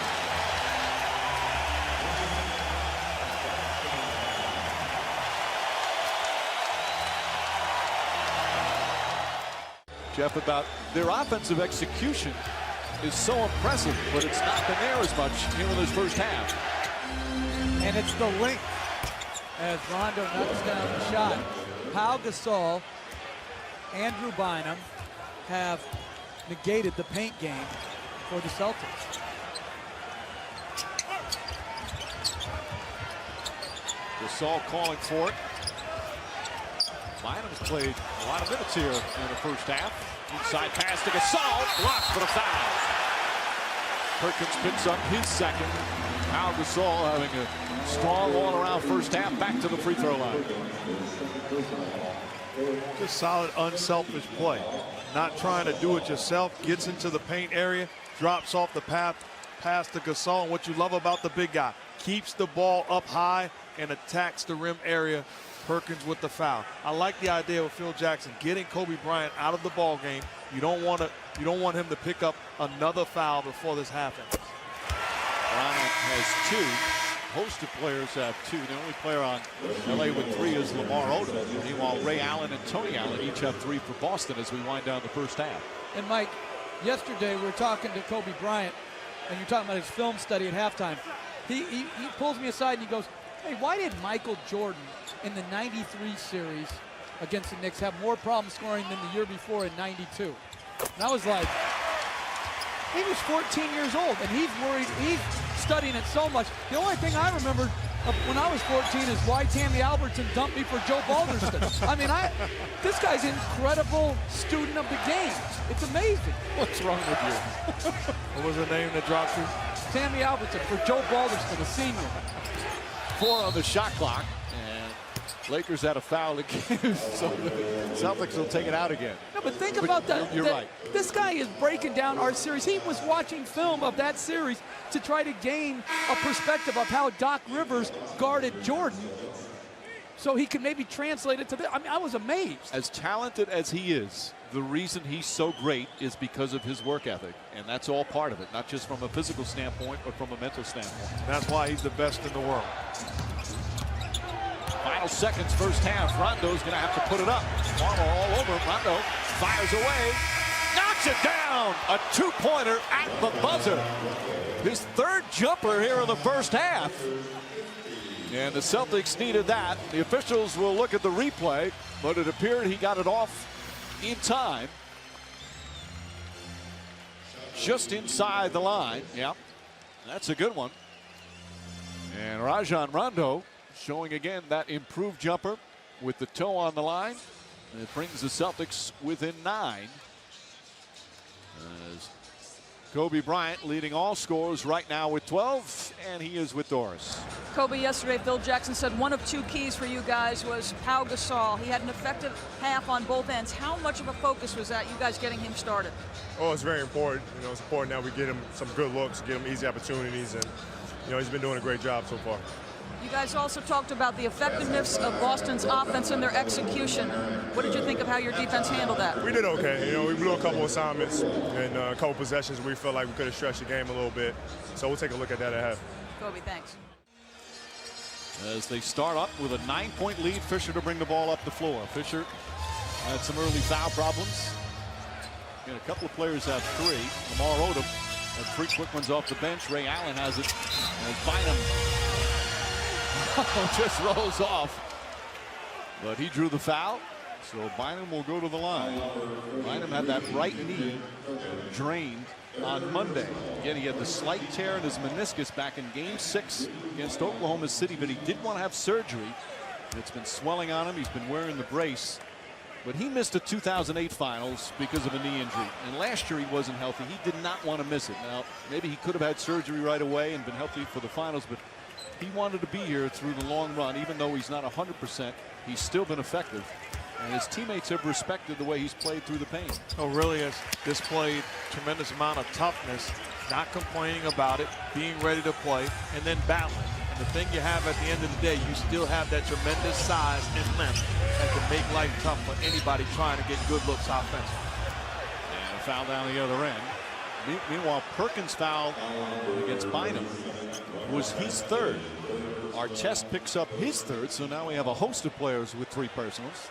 Jeff, about their offensive execution is so impressive, but it's not been there as much here in this first half. And it's the length as Rondo knocks down the shot. Pau Gasol, Andrew Bynum have negated the paint game for the Celtics. Gasol calling for it. Bynum's played a lot of minutes here in the first half. Inside pass to Gasol, blocked for the foul. Perkins picks up his second. Pau Gasol having a strong all-around first half, back to the free throw line. Just solid, unselfish play. Not trying to do it yourself. Gets into the paint area, drops off the path, pass to Gasol. And what you love about the big guy, keeps the ball up high and attacks the rim area. Perkins with the foul. I like the idea of Phil Jackson getting Kobe Bryant out of the ball game. You don't want him to pick up another foul before this half ends. has 2. Host of players have 2. The only player on LA with 3 is Lamar Odom. Meanwhile, Ray Allen and Tony Allen each have 3 for Boston as we wind down the first half. And Mike, yesterday we were talking to Kobe Bryant, and you're talking about his film study at halftime. He pulls me aside and he goes, hey, why did Michael Jordan in the 93 series against the Knicks have more problems scoring than the year before in 92? And I was like, he was 14 years old, and he's worried. He's studying it so much. The only thing I remember when I was 14 is why Tammy Albertson dumped me for Joe Balderston. I mean, this guy's an incredible student of the game. It's amazing. What's wrong with you? What was the name that dropped you? Tammy Albertson for Joe Balderston, a senior. 4 on the shot clock, and Lakers had a foul again, so the Celtics will take it out again. No, but think about that. You're right. This guy is breaking down our series. He was watching film of that series to try to gain a perspective of how Doc Rivers guarded Jordan, so he could maybe translate it to this. I mean, I was amazed. As talented as he is, the reason he's so great is because of his work ethic, and that's all part of it, not just from a physical standpoint, but from a mental standpoint. That's why he's the best in the world. Final seconds, first half. Rondo's going to have to put it up. Marmo all over. Rondo fires away, knocks it down. A 2-pointer at the buzzer. His 3rd jumper here in the first half. And the Celtics needed that. The officials will look at the replay, but it appeared he got it off in time. Just inside the line. Yep, that's a good one. And Rajon Rondo showing again that improved jumper with the toe on the line. And it brings the Celtics within 9. As Kobe Bryant leading all scorers right now with 12, and he is with Doris. Kobe, yesterday, Phil Jackson said one of 2 keys for you guys was Pau Gasol. He had an effective half on both ends. How much of a focus was that, you guys getting him started? Oh, it's very important. You know, it's important that we get him some good looks, get him easy opportunities, and, you know, he's been doing a great job so far. You guys also talked about the effectiveness of Boston's offense and their execution. What did you think of how your defense handled that? We did okay. You know, we blew a couple assignments and a couple possessions we felt like we could have stretched the game a little bit. So we'll take a look at that at half. Kobe, thanks. As they start up with a 9-point lead, Fisher to bring the ball up the floor. Fisher had some early foul problems. And a couple of players have 3. Lamar Odom had 3 quick ones off the bench. Ray Allen has it. And Bynum just rolls off. But he drew the foul. So Bynum will go to the line. Bynum had that right knee drained on Monday. Again, he had the slight tear in his meniscus back in Game 6 against Oklahoma City, but he did want to have surgery. It's been swelling on him. He's been wearing the brace. But he missed the 2008 finals because of a knee injury. And last year he wasn't healthy. He did not want to miss it. Now, maybe he could have had surgery right away and been healthy for the finals, but he wanted to be here through the long run. Even though he's not 100%, he's still been effective. And his teammates have respected the way he's played through the pain. Oh, really has displayed tremendous amount of toughness, not complaining about it, being ready to play, and then battling. And the thing you have at the end of the day, you still have that tremendous size and length that can make life tough for anybody trying to get good looks offensively. And a foul down the other end. Meanwhile, Perkins' foul against Bynum was his 3rd. Artest picks up his 3rd, so now we have a host of players with 3 personals.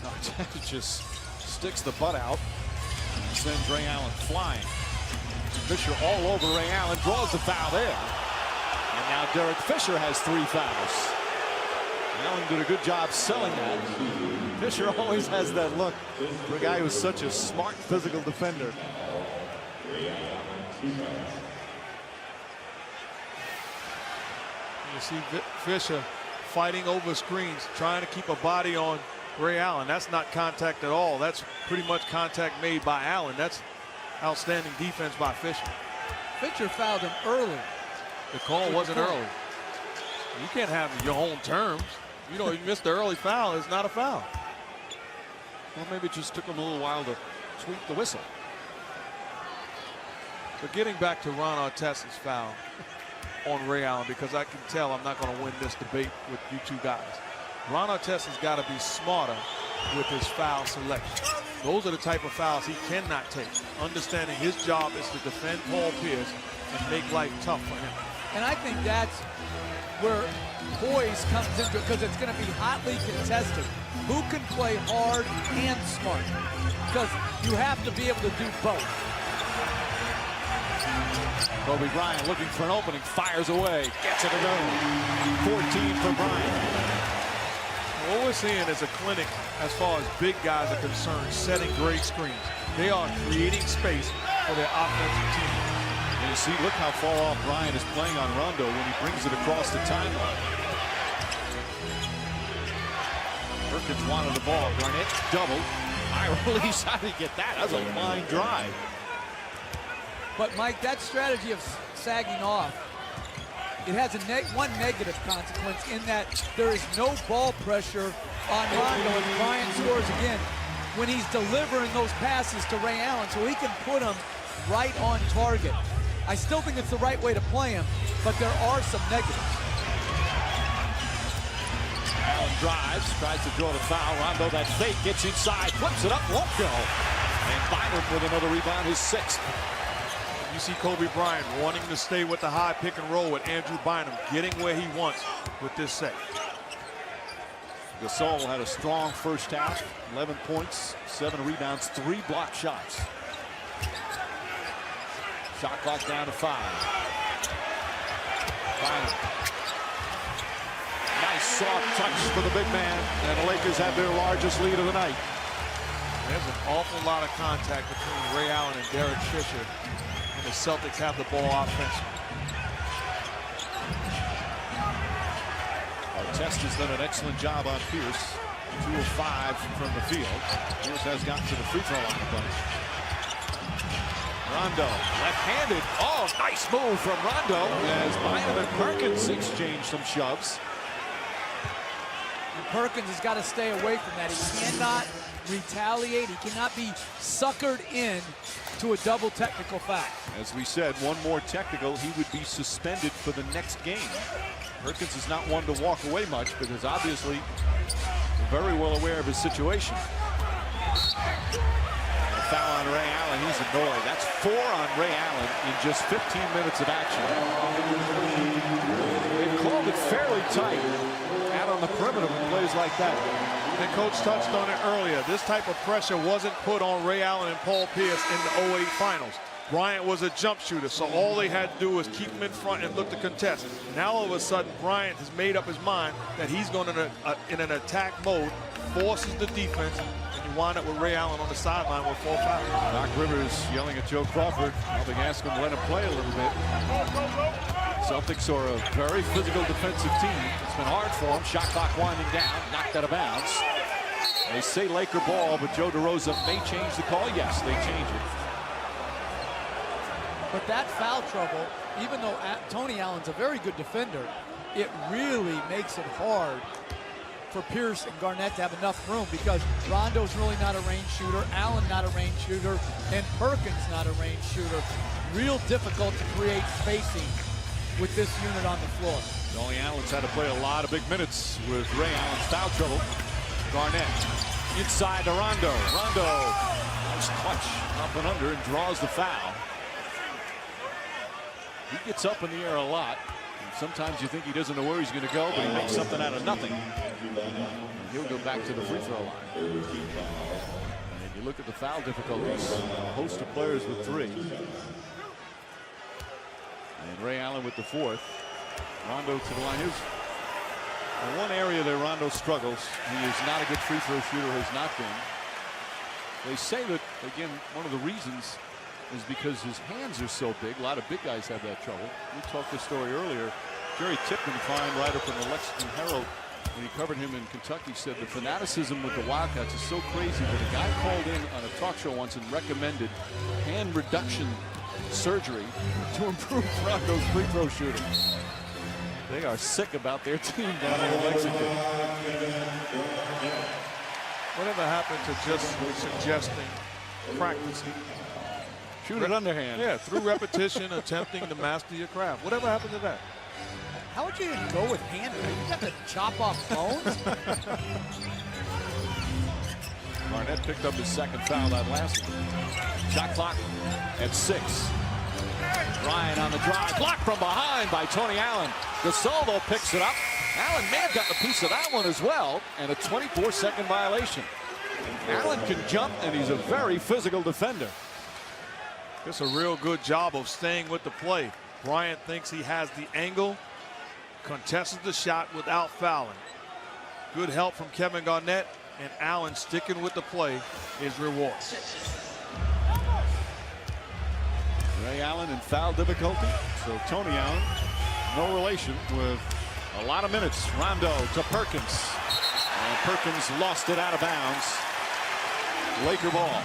Artest just sticks the butt out and sends Ray Allen flying. Fisher all over Ray Allen, draws the foul there. And now Derek Fisher has 3 fouls. Allen did a good job selling that. Fisher always has that look for a guy who's such a smart physical defender. You see Fisher fighting over screens, trying to keep a body on Ray Allen. That's not contact at all. That's pretty much contact made by Allen. That's outstanding defense by Fisher. Fisher fouled him early. The call wasn't early. You can't have your own terms. You know, you missed the early foul. It's not a foul. Well, maybe it just took him a little while to tweak the whistle. But getting back to Ron Artest's foul on Ray Allen, because I can tell I'm not going to win this debate with you 2 guys. Ron Artest has got to be smarter with his foul selection. Those are the type of fouls he cannot take. Understanding his job is to defend Paul Pierce and make life tough for him. And I think that's where poise comes into it, because it's going to be hotly contested. Who can play hard and smart? Because you have to be able to do both. Kobe Bryant looking for an opening, fires away, gets it to go. 14 for Bryant. What we're seeing is a clinic as far as big guys are concerned, setting great screens. They are creating space for their offensive team. And you see, look how far off Bryant is playing on Rondo when he brings it across the timeline. Perkins wanted the ball. Garnett double. High release. How did he get that? That was a line drive. But Mike, that strategy of sagging off, it has a one negative consequence in that there is no ball pressure on Rondo, and Bryant scores again when he's delivering those passes to Ray Allen, so he can put them right on target. I still think it's the right way to play him, but there are some negatives. Allen drives, tries to draw the foul. Rondo, that fake, gets inside, flips it up, won't go. And Bynum with another rebound, his sixth. You see Kobe Bryant wanting to stay with the high pick and roll with Andrew Bynum, getting where he wants with this set. Gasol had a strong first half, 11 points, 7 rebounds, 3 block shots. Shot clock down to 5. Bynum. Nice soft touch for the big man, and the Lakers have their largest lead of the night. There's an awful lot of contact between Ray Allen and Derek Fisher, and the Celtics have the ball offensively. Test has done an excellent job on Pierce. 2 of 5 from the field. Pierce has gotten to the free throw line a bunch. Rondo, left-handed. Oh, nice move from Rondo as Bynum and Perkins exchange some shoves. And Perkins has got to stay away from that. He cannot retaliate. He cannot be suckered in to a double technical foul. As we said, one more technical, he would be suspended for the next game. Perkins is not one to walk away much, but is obviously very well aware of his situation. A foul on Ray Allen. He's annoyed. That's 4 on Ray Allen in just 15 minutes of action. They've called it fairly tight out on the perimeter with plays like that. And Coach touched on it earlier. This type of pressure wasn't put on Ray Allen and Paul Pierce in the 08 finals. Bryant was a jump shooter, so all they had to do was keep him in front and look to contest. Now all of a sudden, Bryant has made up his mind that he's going to, in an attack mode, forces the defense, and you wind up with Ray Allen on the sideline with 4 fouls. Doc Rivers yelling at Joe Crawford, helping ask him to let him play a little bit. Celtics are a very physical defensive team. It's been hard for them. Shot clock winding down, knocked out of bounds. They say Laker ball, but Joe DeRosa may change the call. Yes, they change it. But that foul trouble, even though Tony Allen's a very good defender, it really makes it hard for Pierce and Garnett to have enough room, because Rondo's really not a range shooter, Allen not a range shooter, and Perkins not a range shooter. Real difficult to create spacing with this unit on the floor. Tony Allen's had to play a lot of big minutes with Ray Allen's foul trouble. Garnett inside to Rondo. Rondo, nice touch up and under, and draws the foul. He gets up in the air a lot. And sometimes you think he doesn't know where he's going to go, but he makes something out of nothing. And he'll go back to the free throw line. And if you look at the foul difficulties, a host of players with 3. And Ray Allen with the 4th. Rondo to the line. Here's one area that Rondo struggles. He is not a good free throw shooter, has not been. They say that, again, one of the reasons is because his hands are so big. A lot of big guys have that trouble. We talked this story earlier. Jerry Tipton, fine writer from the Lexington Herald, when he covered him in Kentucky, said the fanaticism with the Wildcats is so crazy that a guy called in on a talk show once and recommended hand reduction surgery to improve Rondo's free throw shooting. They are sick about their team down in Lexington. Whatever happened to just suggesting practicing? Shoot it underhand. Yeah, through repetition, attempting to master your craft. Whatever happened to that? How would you even go with hand? You have to chop off bones? Garnett picked up his second foul that last one. Shot clock at 6. Bryant on the drive, blocked from behind by Tony Allen. Gasol though picks it up. Allen may have gotten a piece of that one as well, and a 24-second violation. Allen can jump, and he's a very physical defender. It's a real good job of staying with the play. Bryant thinks he has the angle, contests the shot without fouling. Good help from Kevin Garnett, and Allen sticking with the play is reward. Ray Allen in foul difficulty, so Tony Allen, no relation, with a lot of minutes. Rondo to Perkins, and Perkins lost it out of bounds. Laker ball.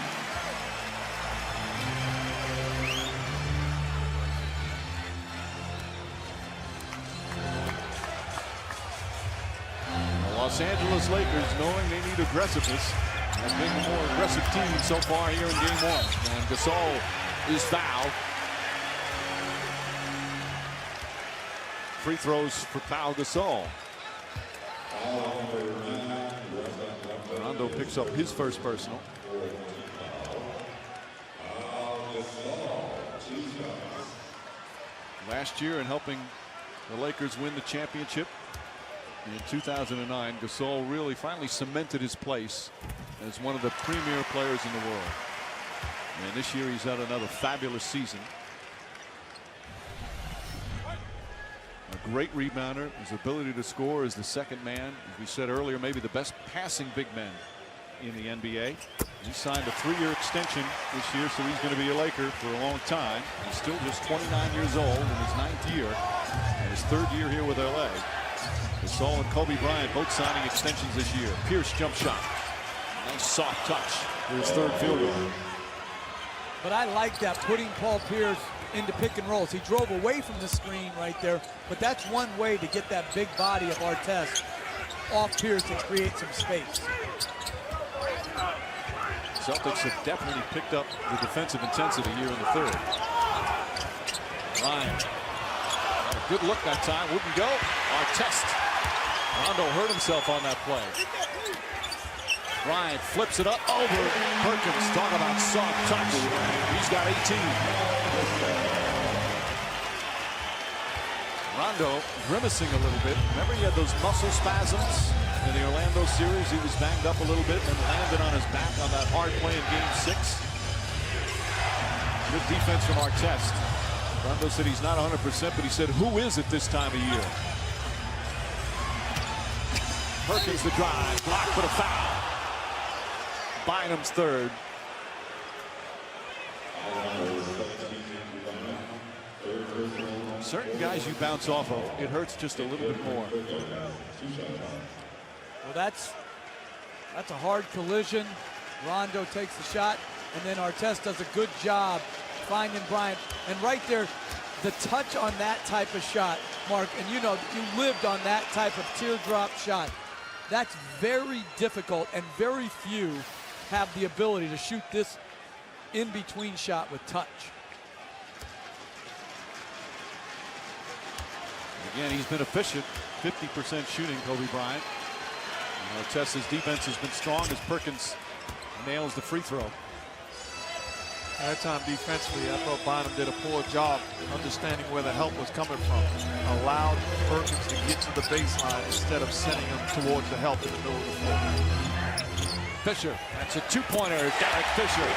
The Los Angeles Lakers, knowing they need aggressiveness, have been the more aggressive team so far here in game 1. And Gasol is fouled. Free throws for Pau Gasol. Rondo picks up his first personal. Last year in helping the Lakers win the championship in 2009, Gasol really finally cemented his place as one of the premier players in the world. And this year he's had another fabulous season. A great rebounder. His ability to score is the second man. As we said earlier, maybe the best passing big man in the NBA. He signed a 3-year extension this year, so he's going to be a Laker for a long time. He's still just 29 years old in his 9th year, and his 3rd year here with LA. Gasol and Kobe Bryant both signing extensions this year. Pierce jump shot. Nice soft touch for his 3rd field goal. But I like that, putting Paul Pierce into pick and rolls. He drove away from the screen right there, but that's one way to get that big body of Artest off Pierce and create some space. Celtics have definitely picked up the defensive intensity here in the 3rd. Bryant. A good look that time. Wouldn't go. Artest. Rondo hurt himself on that play. Bryant flips it up over Perkins. Talk about soft touch. He's got 18. Rondo grimacing a little bit. Remember, he had those muscle spasms in the Orlando series. He was banged up a little bit and landed on his back on that hard play in game 6. Good defense from Artest. Rondo said he's not 100%, but he said, who is it this time of year? Perkins the drive, blocked for the foul. Bynum's 3rd. Certain guys you bounce off of, it hurts just a little bit more. Well, that's a hard collision. Rondo takes the shot, and then Artest does a good job finding Bryant. And right there, the touch on that type of shot, Mark, and you know, you lived on that type of teardrop shot. That's very difficult, and very few have the ability to shoot this in-between shot with touch. Again, he's been efficient, 50% shooting, Kobe Bryant. Artest's defense has been strong as Perkins nails the free throw. That time defensively, I thought Bynum did a poor job understanding where the help was coming from. Allowed Perkins to get to the baseline instead of sending him towards the help in the middle of the floor. Fisher, that's a 2-pointer, Derek Fisher.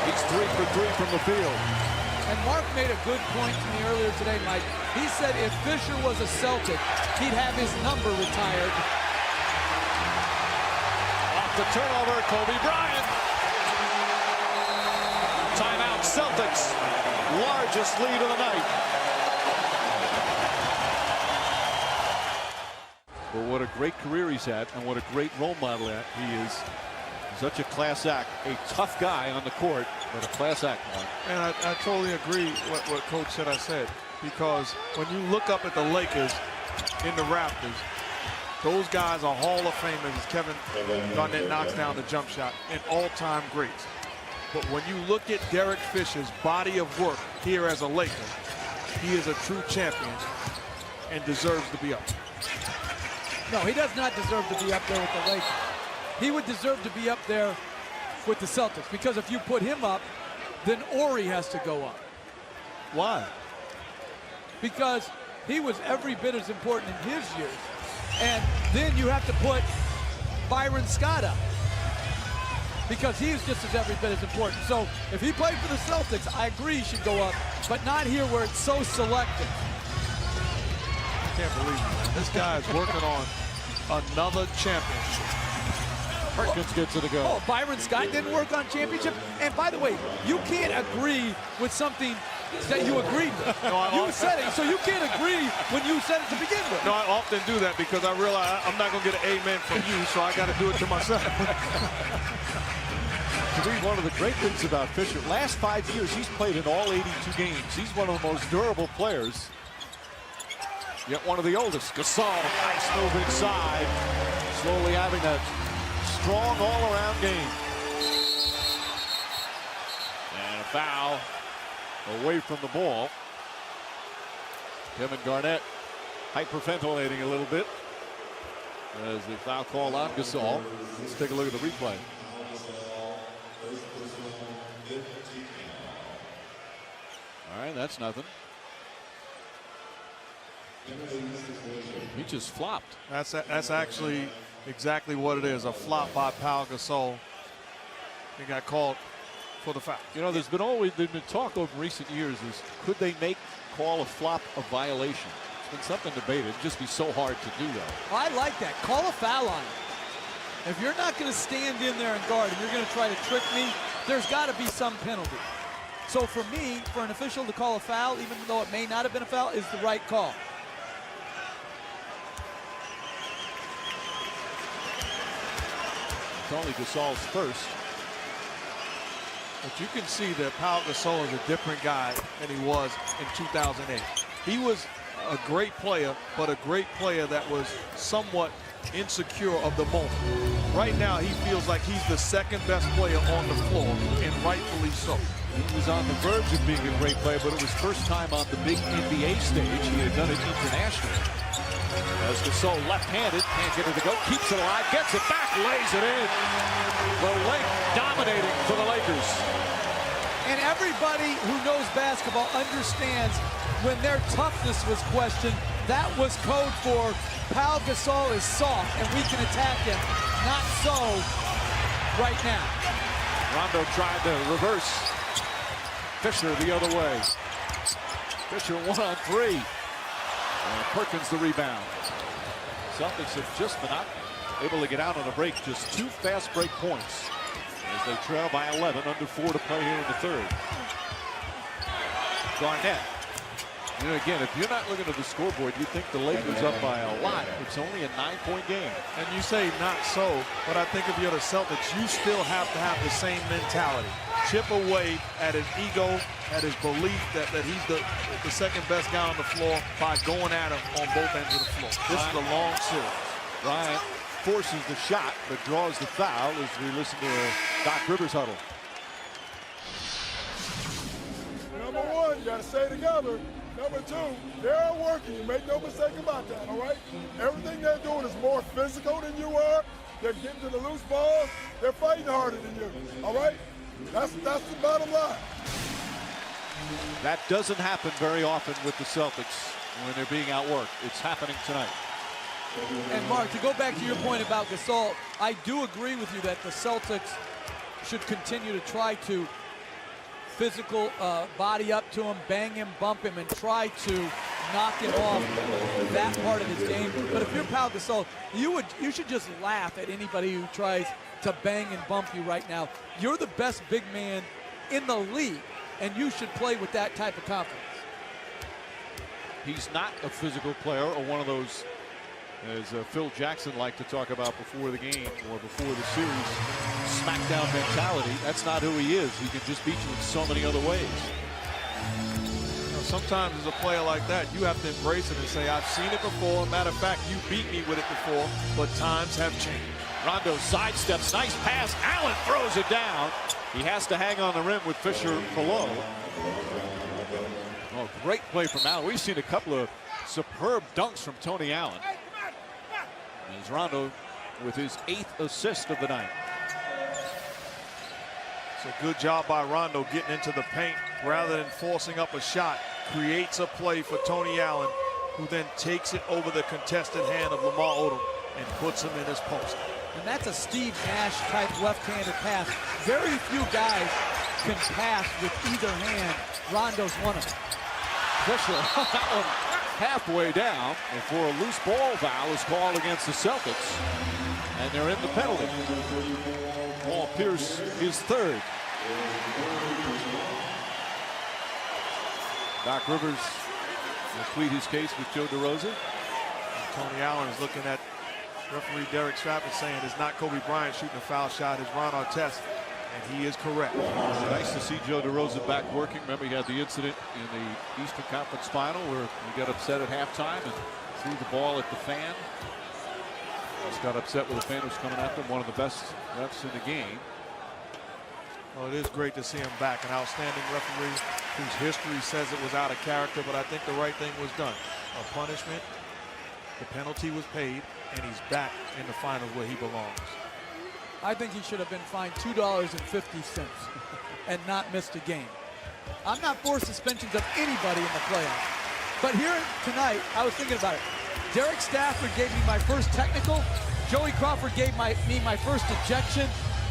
He's 3 for 3 from the field. And Mark made a good point to me earlier today, Mike. He said if Fisher was a Celtic, he'd have his number retired. Off the turnover, Kobe Bryant. Timeout, Celtics. Largest lead of the night. But what a great career he's had, and what a great role model he is. Such a class act, a tough guy on the court, but a class act. And I totally agree with what Coach said, because when you look up at the Lakers in the Raptors, those guys are Hall of Famers as Kevin Garnett knocks down the jump shot, and all-time greats. But when you look at Derek Fisher's body of work here as a Laker, he is a true champion and deserves to be up. No, he does not deserve to be up there with the Lakers. He would deserve to be up there with the Celtics, because if you put him up, then Ori has to go up. Why? Because he was every bit as important in his years. And then you have to put Byron Scott up, because he's just as every bit as important. So if he played for the Celtics, I agree he should go up, but not here where it's so selective. I can't believe it. This guy is working on another championship. Perkins gets it to go. Oh, Byron Scott didn't work on championship. And by the way, you can't agree with something that you agreed with. No, you said it, so you can't agree when you said it to begin with. No, I often do that because I realize I'm not going to get an amen from you, so I got to do it to myself. To me, one of the great things about Fisher, last 5 years, he's played in all 82 games. He's one of the most durable players, yet one of the oldest. Gasol, nice move inside, slowly having a strong all-around game. And a foul away from the ball. Kevin Garnett hyperventilating a little bit as the foul call on Gasol. Let's take a look at the replay. All right, that's nothing. He just flopped. That's actually exactly what it is, a flop by Pau Gasol. He got called for the foul. You know, there's been talk over recent years is could they call a flop a violation? It's been something debated. It'd just be so hard to do that. I like that. Call a foul on it. If you're not going to stand in there and guard and you're going to try to trick me, there's got to be some penalty. So for me, for an official to call a foul, even though it may not have been a foul, is the right call. It's only Gasol's first. But you can see that Pau Gasol is a different guy than he was in 2008. He was a great player, but a great player that was somewhat insecure of the moment. Right now, he feels like he's the second best player on the floor, and rightfully so. He was on the verge of being a great player, but it was first time on the big NBA stage. He had done it internationally. As Gasol left-handed, can't get it to go, keeps it alive, gets it back, lays it in. The Lake dominating for the Lakers. And everybody who knows basketball understands when their toughness was questioned, that was code for Pau Gasol is soft and we can attack him. Not so right now. Rondo tried to reverse. Fisher the other way. Fisher 1-on-3. And Perkins the rebound. Celtics have just been able to get out on a break. Just 2 fast break points as they trail by 11, under 4 to play here in the third. Garnett. You know, again, if you're not looking at the scoreboard, you think the Lakers up by a lot. It's only a 9-point game. And you say not so, but I think if you're the Celtics, you still have to have the same mentality. Chip away at his ego, at his belief that he's the second best guy on the floor by going at him on both ends of the floor. This is a long series. Bryant forces the shot, but draws the foul as we listen to Doc Rivers huddle. Number one, you got to stay together. Number two, they're working. Make no mistake about that, all right? Everything they're doing is more physical than you are. They're getting to the loose balls. They're fighting harder than you, all right? That's the bottom line. That doesn't happen very often with the Celtics when they're being outworked. It's happening tonight. And Mark, to go back to your point about Gasol, I do agree with you that the Celtics should continue to try to physical body up to him, bang him, bump him, and try to knock him off that part of his game. But if you're Pau Gasol, you should just laugh at anybody who tries to bang and bump you right now. You're the best big man in the league, and you should play with that type of confidence. He's not a physical player or one of those, as Phil Jackson liked to talk about before the game or before the series, smackdown mentality. That's not who he is. He can just beat you in so many other ways. You know, sometimes as a player like that, you have to embrace it and say, I've seen it before. Matter of fact, you beat me with it before, but times have changed. Rondo sidesteps, nice pass. Allen throws it down. He has to hang on the rim with Fisher below. Oh, great play from Allen. We've seen a couple of superb dunks from Tony Allen. As Rondo with his 8th assist of the night. It's a good job by Rondo getting into the paint rather than forcing up a shot. Creates a play for Tony Allen, who then takes it over the contested hand of Lamar Odom and puts him in his post. And that's a Steve Nash type left-handed pass. Very few guys can pass with either hand. Rondo's one of them. Fisher halfway down before a loose ball foul is called against the Celtics. And they're in the penalty. Paul Pierce is 3rd. Doc Rivers will plead his case with Joe DeRosa. And Tony Allen is looking at referee Derek Stratford saying it's not Kobe Bryant shooting a foul shot, it's Ron Artest, and he is correct. Nice to see Joe DeRosa back working. Remember, he had the incident in the Eastern Conference Final where he got upset at halftime and threw the ball at the fan. Just got upset with the fan who was coming at them. One of the best refs in the game. Well, it is great to see him back. An outstanding referee whose history says it was out of character, but I think the right thing was done. A punishment, the penalty was paid, and he's back in the finals where he belongs. I think he should have been fined $2.50 and not missed a game. I'm not for suspensions of anybody in the playoffs. But here tonight, I was thinking about it. Derek Stafford gave me my first technical. Joey Crawford gave me my first ejection.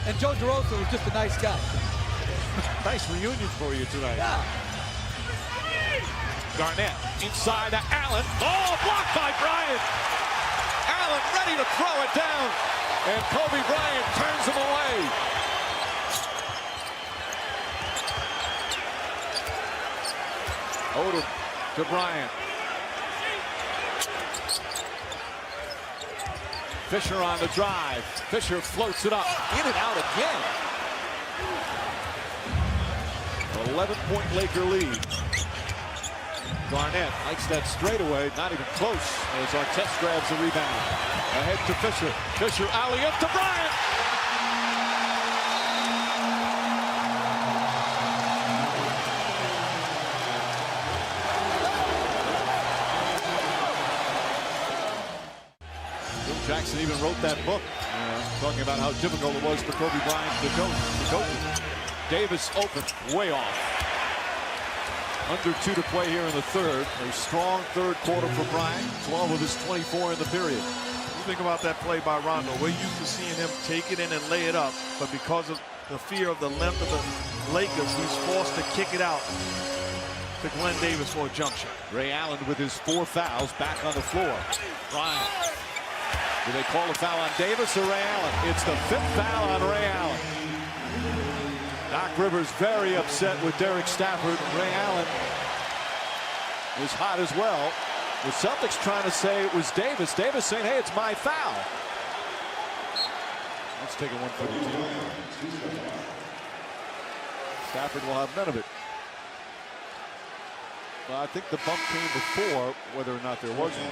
And Joe DeRosa was just a nice guy. Nice reunion for you tonight. Yeah. Garnett inside to Allen. Oh, blocked by Bryant. Allen ready to throw it down. And Kobe Bryant turns him away. Odom to Bryant. Fisher on the drive. Fisher floats it up. In and out again. 11-point Laker lead. Garnett likes that straightaway. Not even close as Artest grabs the rebound. Ahead to Fisher. Fisher alley-up to Bryant. Jackson even wrote that book talking about how difficult it was for Kobe Bryant to coach. Davis open, way off. Under 2 to play here in the third. A strong third quarter for Bryant. 12 of his 24 in the period. You think about that play by Rondo. We're used to seeing him take it in and lay it up, but because of the fear of the length of the Lakers, he's forced to kick it out to Glenn Davis for a jump shot. Ray Allen with his 4 fouls back on the floor. Bryant. Do they call a foul on Davis or Ray Allen? It's the 5th foul on Ray Allen. Doc Rivers very upset with Derek Stafford. Ray Allen is hot as well. The Celtics trying to say it was Davis. Davis saying, hey, it's my foul. Let's take a 142. Stafford will have none of it. Well, I think the bump came before, whether or not there was one.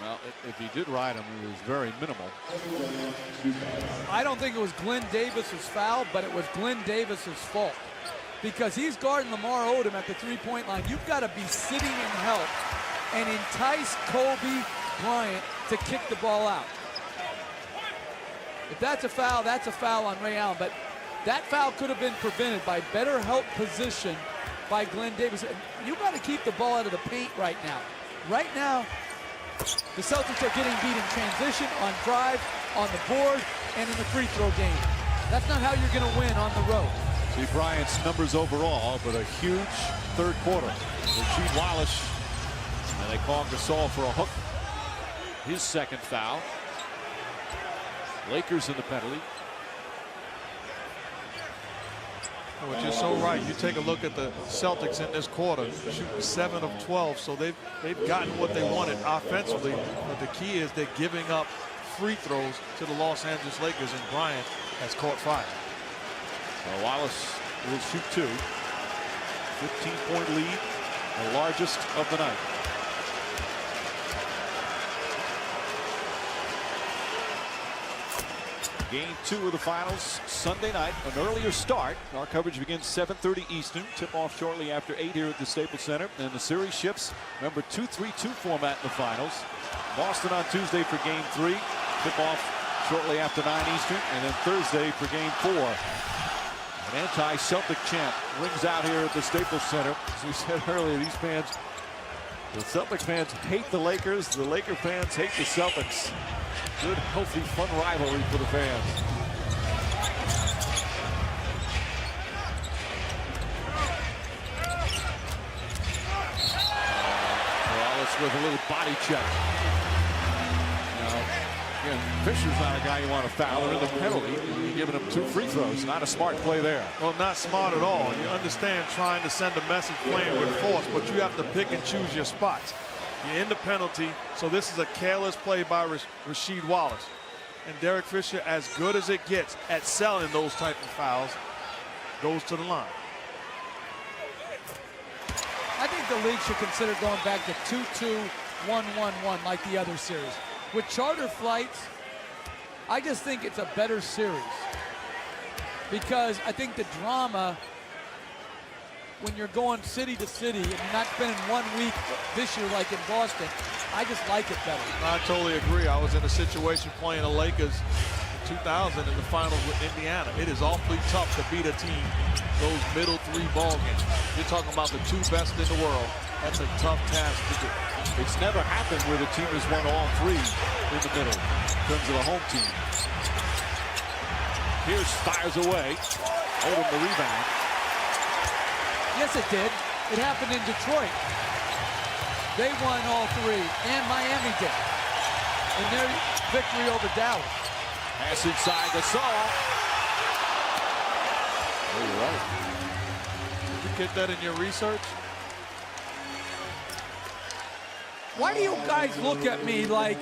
Well, if he did ride him, it was very minimal. I don't think it was Glenn Davis's foul, but it was Glenn Davis's fault. Because he's guarding Lamar Odom at the three-point line. You've got to be sitting in help and entice Kobe Bryant to kick the ball out. If that's a foul on Ray Allen. But that foul could have been prevented by better help position by Glenn Davis. You've got to keep the ball out of the paint right now. Right now, the Celtics are getting beat in transition, on drive, on the board, and in the free throw game. That's not how you're going to win on the road. See Bryant's numbers overall, but a huge third quarter. Rasheed Wallace, and they call Gasol for a hook. His 2nd foul. Lakers in the penalty. Which is so right. You take a look at the Celtics in this quarter, shooting 7 of 12, so they've gotten what they wanted offensively. But the key is they're giving up free throws to the Los Angeles Lakers, and Bryant has caught fire. Well, Wallace will shoot 2. 15-point lead, the largest of the night. Game 2 of the finals Sunday night, an earlier start. Our coverage begins 7:30 Eastern. Tip-off shortly after 8 here at the Staples Center. And the series shifts. Remember, 2-3-2 format in the finals. Boston on Tuesday for Game 3. Tip-off shortly after 9 Eastern. And then Thursday for Game 4. An anti-Celtic chant rings out here at the Staples Center. As we said earlier, these fans, the Celtics fans hate the Lakers. The Laker fans hate the Celtics. Good, healthy, fun rivalry for the fans. Wallace with a little body check. Now, again, Fisher's not a guy you want to foul. They're in the penalty. You're giving him 2 free throws. Not a smart play there. Well, not smart at all. You understand trying to send a message playing with force, but you have to pick and choose your spots. You're in the penalty, so this is a careless play by Rasheed Wallace. And Derek Fisher, as good as it gets at selling those type of fouls, goes to the line. I think the league should consider going back to 2-2, 1-1-1 like the other series. With charter flights, I just think it's a better series. Because I think the drama, when you're going city to city and you're not spending 1 week this year like in Boston, I just like it better. I totally agree. I was in a situation playing the Lakers in 2000 in the finals with Indiana. It is awfully tough to beat a team those middle 3 ball games. You're talking about the 2 best in the world. That's a tough task to do. It's never happened where the team has won all 3 in the middle in terms of the home team. Pierce fires away. Over the rebound. Yes, it did. It happened in Detroit. They won all 3, and Miami did. In their victory over Dallas. Pass inside Gasol. Oh, you're right. Did you get that in your research? Why do you guys look at me like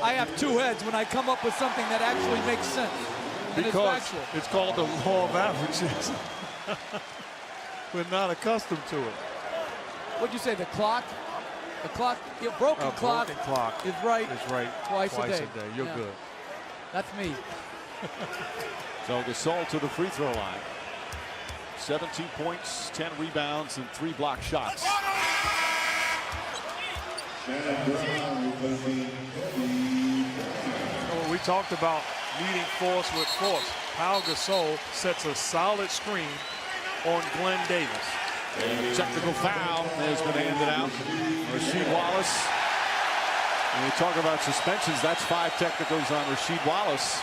I have 2 heads when I come up with something that actually makes sense? And Because it's called the law of averages. We're not accustomed to it. What'd you say, the clock? The clock, your broken clock is right twice a day. You're good. That's me. So Gasol to the free throw line. 17 points, 10 rebounds, and 3 block shots. Well, we talked about meeting force with force. Pau Gasol sets a solid screen on Glenn Davis. And a technical foul has been handed out. Rasheed Wallace. When we talk about suspensions, that's 5 technicals on Rasheed Wallace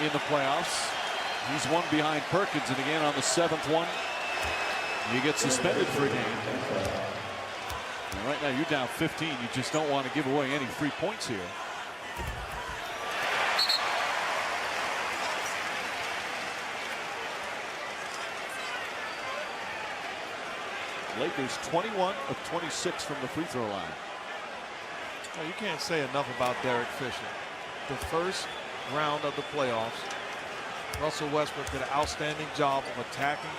in the playoffs. He's 1 behind Perkins, and again on the 7th one, you get suspended for a game. And right now you're down 15. You just don't want to give away any free points here. Lakers 21 of 26 from the free throw line. Well, you can't say enough about Derek Fisher. The first round of the playoffs, Russell Westbrook did an outstanding job of attacking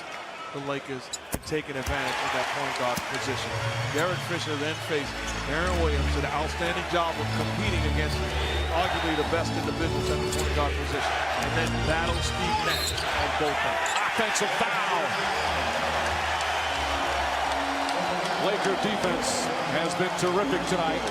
the Lakers and taking advantage of that point guard position. Derek Fisher then faced Aaron Williams, did an outstanding job of competing against arguably the best in the business at the point guard position, and then battled Steve Nash on both ends. Offensive foul. Laker defense has been terrific tonight.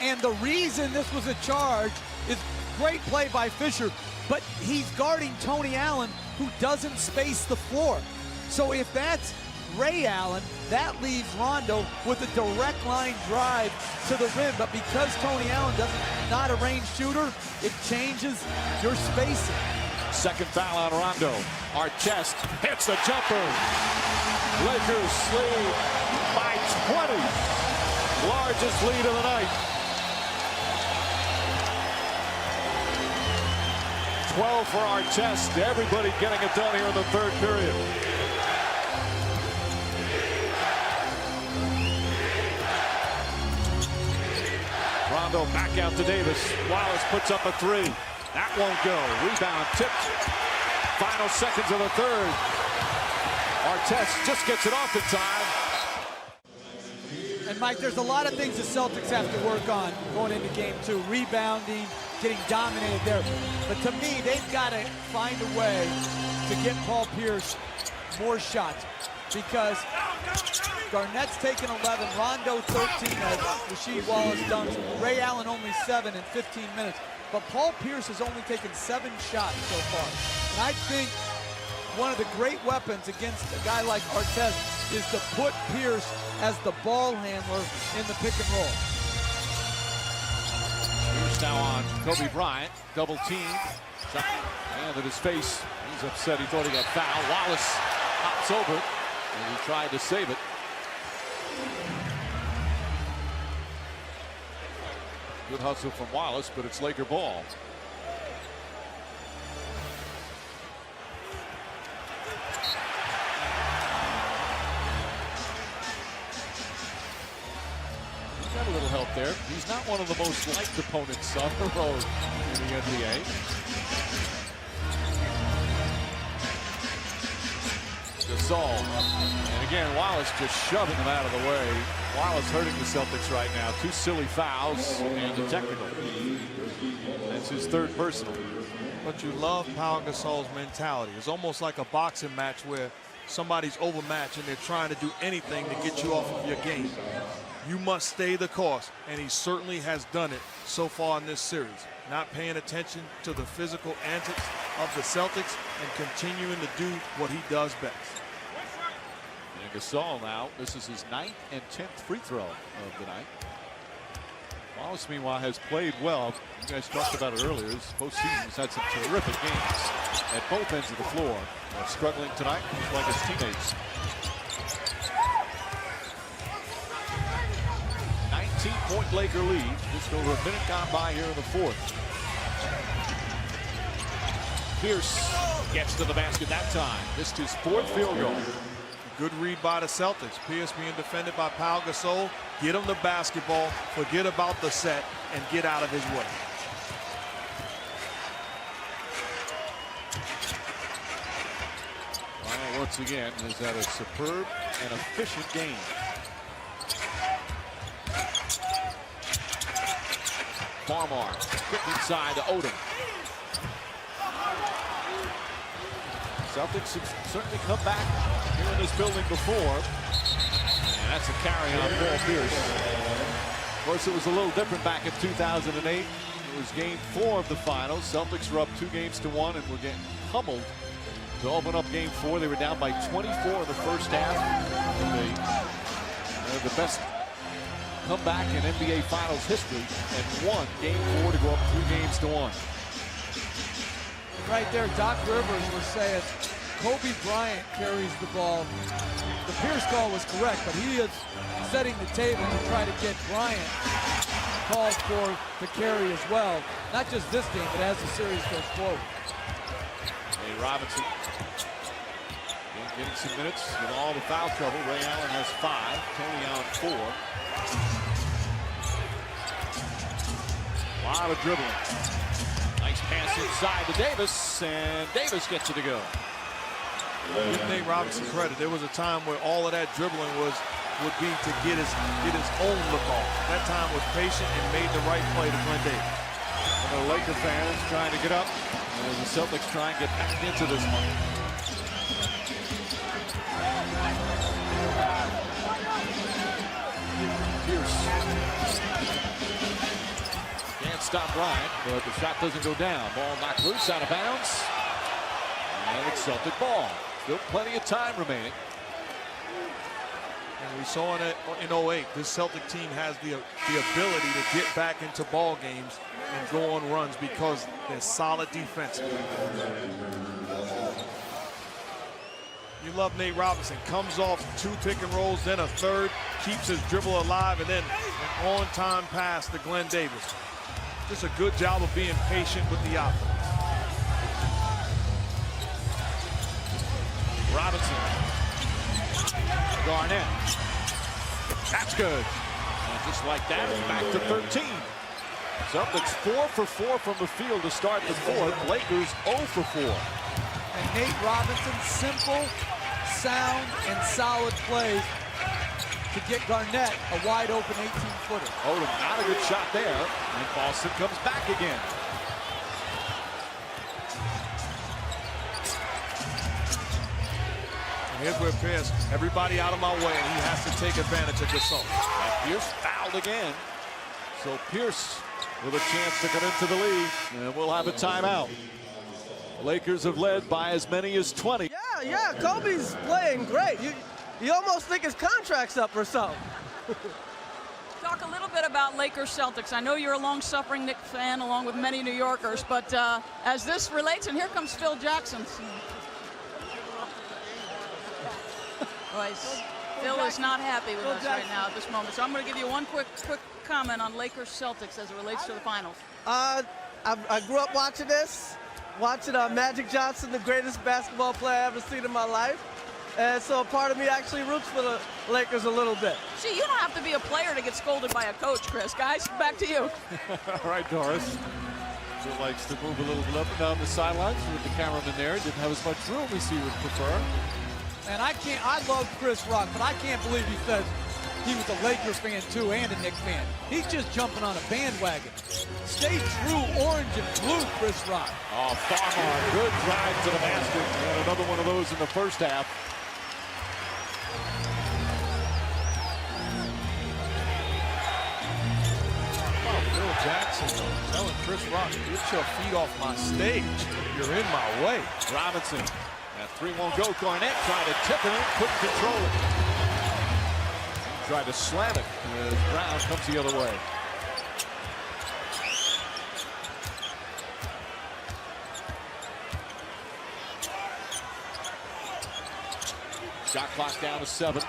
And the reason this was a charge is great play by Fisher, but he's guarding Tony Allen, who doesn't space the floor. So if that's Ray Allen, that leaves Rondo with a direct line drive to the rim. But because Tony Allen not a range shooter, it changes your spacing. Second foul on Rondo. Artest hits the jumper. Lakers lead by 20. Largest lead of the night. 12 for Artest. Everybody getting it done here in the 3rd period. Rondo back out to Davis. Wallace puts up a 3. That won't go. Rebound tipped. Final seconds of the 3rd. Artest just gets it off in time. And And Mike, there's a lot of things the Celtics have to work on going into game 2. Rebounding, getting dominated there. But to me, they've got to find a way to get Paul Pierce more shots, because Garnett's taken 11, Rondo 13 as Rasheed Wallace dunks, Ray Allen only 7 in 15 minutes. But Paul Pierce has only taken 7 shots so far. And I think one of the great weapons against a guy like Artest is to put Pierce as the ball handler in the pick and roll. Pierce now on Kobe Bryant, double team. And at his face, he's upset. He thought he got fouled. Wallace hops over, and he tried to save it. Good hustle from Wallace, but it's Laker ball. He's got a little help there. He's not one of the most liked opponents on the road in the NBA. Gasol. And again, Wallace just shoving him out of the way. Wallace hurting the Celtics right now. 2 silly fouls and a technical. That's his 3rd personal. But you love Pau Gasol's mentality. It's almost like a boxing match where somebody's overmatched and they're trying to do anything to get you off of your game. You must stay the course, and he certainly has done it so far in this series. Not paying attention to the physical antics of the Celtics and continuing to do what he does best. And Gasol now, this is his 9th and 10th free throw of the night. Wallace, meanwhile, has played well. You guys talked about it earlier. His postseason has had some terrific games at both ends of the floor. Struggling tonight, like his teammates. 19-point Laker lead. Just over a minute gone by here in the 4th. Pierce gets to the basket that time. Missed his 4th field goal. Good read by the Celtics. Pierce being defended by Pau Gasol. Get him the basketball, forget about the set, and get out of his way. Well, once again, is that a superb and efficient game. Farmar, quick inside to Odom. Celtics have certainly come back here in this building before. And that's a carry on Paul Pierce. Of course, it was a little different back in 2008. It was game 4 of the finals. Celtics were up 2-1 and were getting pummeled to open up game 4. They were down by 24 in the first half. And they the best comeback in NBA Finals history and won game 4 to go up 2-1. Right there, Doc Rivers was saying Kobe Bryant carries the ball. The Pierce call was correct, but he is setting the table to try to get Bryant called for the carry as well. Not just this game, but as the series goes forward. Hey, Robinson getting some minutes with all the foul trouble. Ray Allen has 5, Tony Allen 4. A lot of dribbling. Nice pass inside to Davis, and Davis gets it to go. Give Nate Robinson credit. There was a time where all of that dribbling would be to get his own look off. That time was patient and made the right play to Glenn Davis. And the Laker fans trying to get up, and the Celtics try and get back into this one. Pierce can't stop Bryant, but the shot doesn't go down. Ball knocked loose, out of bounds, and it's Celtic ball. Still plenty of time remaining. And we saw it in 08. This Celtic team has the ability to get back into ball games and go on runs because they're solid defensively. You love Nate Robinson. Comes off 2 pick and rolls, then a 3rd, keeps his dribble alive, and then an on-time pass to Glenn Davis. Just a good job of being patient with the offense. Robinson. Garnett. That's good. And just like that, it's back to 13. Celtics 4 for 4 from the field to start the 4th. Lakers 0 for 4. And Nate Robinson, simple, sound, and solid plays. to get Garnett a wide open 18-footer. Odom, not a good shot there. And Boston comes back again. And here's where Pierce, everybody out of my way, and he has to take advantage of Gasol. And Pierce fouled again. So Pierce with a chance to come into the lead, and we'll have a timeout. The Lakers have led by as many as 20. Yeah, Kobe's playing great. You almost think his contract's up or something. Talk a little bit about Lakers Celtics. I know you're a long-suffering Knicks fan along with many New Yorkers, but as this relates, and here comes Phil Jackson. Boys, Phil is not happy with us right now at this moment. So I'm going to give you one quick comment on Lakers Celtics as it relates to the finals. I grew up watching this, watching Magic Johnson, the greatest basketball player I've ever seen in my life. And so a part of me actually roots for the Lakers a little bit. See, you don't have to be a player to get scolded by a coach, Chris. Guys, back to you. All right, Doris. Phil likes to move a little bit up and down the sidelines with the cameraman there. Didn't have as much room as he would prefer. And I love Chris Rock, but I can't believe he says he was a Lakers fan too and a Knicks fan. He's just jumping on a bandwagon. Stay true orange and blue, Chris Rock. Oh, Farmar, good drive to the basket. And another one of those in the first half. Phil Jackson telling Chris Rock, get your feet off my stage. You're in my way. Robinson. That three won't go. Garnett trying to tip it in, couldn't control it. Tried to slam it as Brown comes the other way. Shot clock down to 7.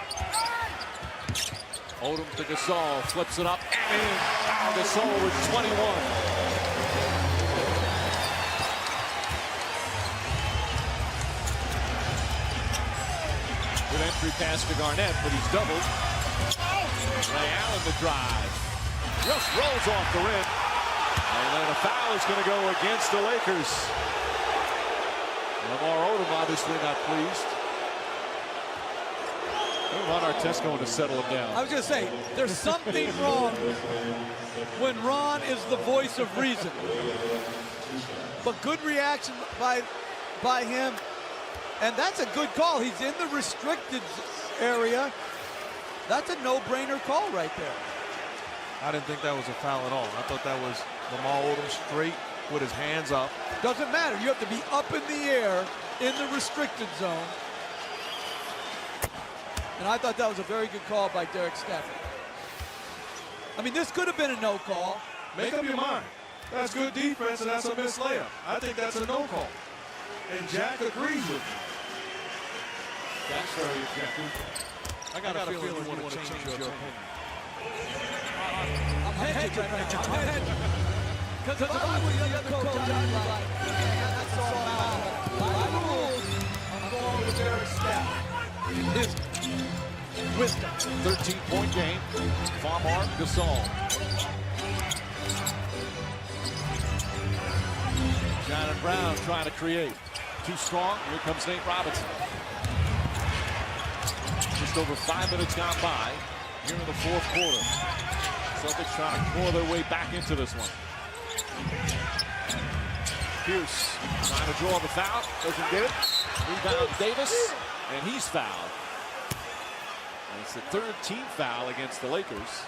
Odom to Gasol, flips it up and in. Pau Gasol with 21. Good entry pass to Garnett, but he's doubled. Ray Allen the drive. Just rolls off the rim. And then a foul is going to go against the Lakers. Lamar Odom obviously not pleased. Ron Artest going to settle him down. I was going to say, there's something wrong when Ron is the voice of reason. But good reaction by him. And that's a good call. He's in the restricted area. That's a no-brainer call right there. I didn't think that was a foul at all. I thought that was Lamar Odom straight with his hands up. Doesn't matter. You have to be up in the air in the restricted zone. And I thought that was a very good call by Derek Stafford. I mean, this could have been a no call. Make up your mind. That's good defense, and that's a missed layup. I think that's a no call. And Jack agrees with me. That's very objective. I got a feeling you want to change your opinion. I'm hedging right now. I'm hedging. Because if I was the other coach, I'd be like, that's all out. By the rules, I'm going with Derek Stafford. His wisdom. 13-point game. Farmar, Gasol. Shannon Brown trying to create. Too strong. Here comes Nate Robinson. Just over 5 minutes gone by here in the fourth quarter. Celtics trying to claw their way back into this one. Pierce trying to draw the foul. Doesn't get it. Rebound Davis. And he's fouled. And it's the third team foul against the Lakers.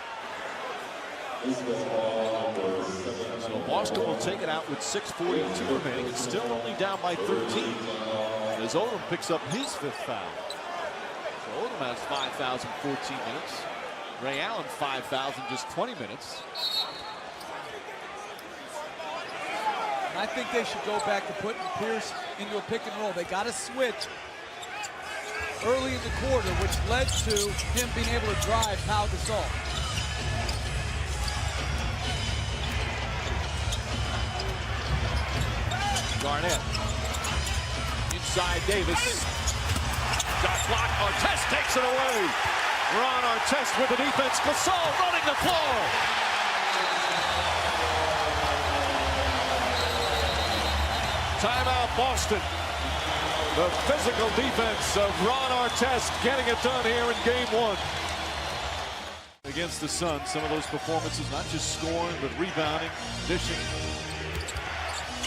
So Boston will take it out with 6:42 remaining. It's still only down by 13. As Odom picks up his 5th foul. So Odom has 5 fouls in 14 minutes. Ray Allen 5 fouls in just 20 minutes. And I think they should go back to putting Pierce into a pick and roll. They got to switch early in the quarter, which led to him being able to drive Pau Gasol. Garnett. Inside Davis. Shot block. Artest takes it away. Ron Artest with the defense. Gasol running the floor. Timeout Boston. The physical defense of Ron Artest getting it done here in game 1. against the Suns. Some of those performances, not just scoring, but rebounding, dishing.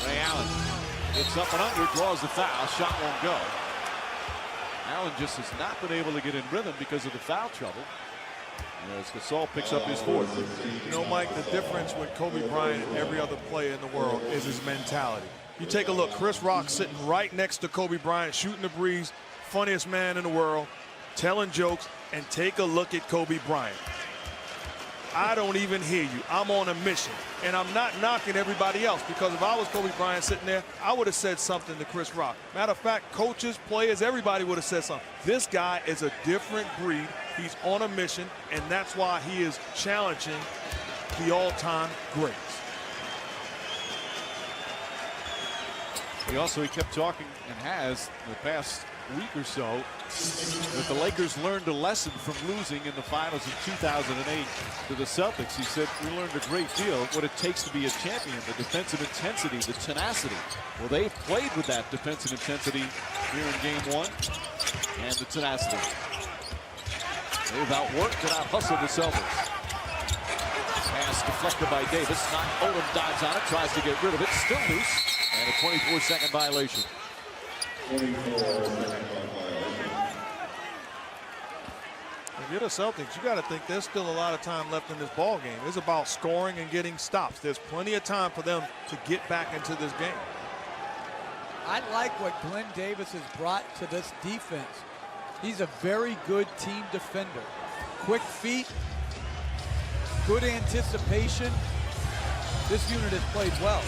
Ray Allen gets up and under, draws the foul. Shot won't go. Allen just has not been able to get in rhythm because of the foul trouble. As Gasol picks up his fourth. You know, Mike, the difference with Kobe Bryant and every other player in the world is his mentality. You take a look, Chris Rock sitting right next to Kobe Bryant, shooting the breeze, funniest man in the world, telling jokes, and take a look at Kobe Bryant. I don't even hear you. I'm on a mission. And I'm not knocking everybody else, because if I was Kobe Bryant sitting there, I would have said something to Chris Rock. Matter of fact, coaches, players, everybody would have said something. This guy is a different breed. He's on a mission, and that's why he is challenging the all-time greats. He kept talking, and has the past week or so, that the Lakers learned a lesson from losing in the finals in 2008 to the Celtics. He said, we learned a great deal of what it takes to be a champion, the defensive intensity, the tenacity. Well, they've played with that defensive intensity here in game one, and the tenacity. They've outworked and out-hustled the Celtics. Pass deflected by Davis. Odom dives on it, tries to get rid of it, still loose, and a 24-second violation. If you're the Celtics, you got to think there's still a lot of time left in this ball game. It's about scoring and getting stops. There's plenty of time for them to get back into this game. I like what Glenn Davis has brought to this defense. He's a very good team defender. Quick feet, good anticipation. This unit has played well.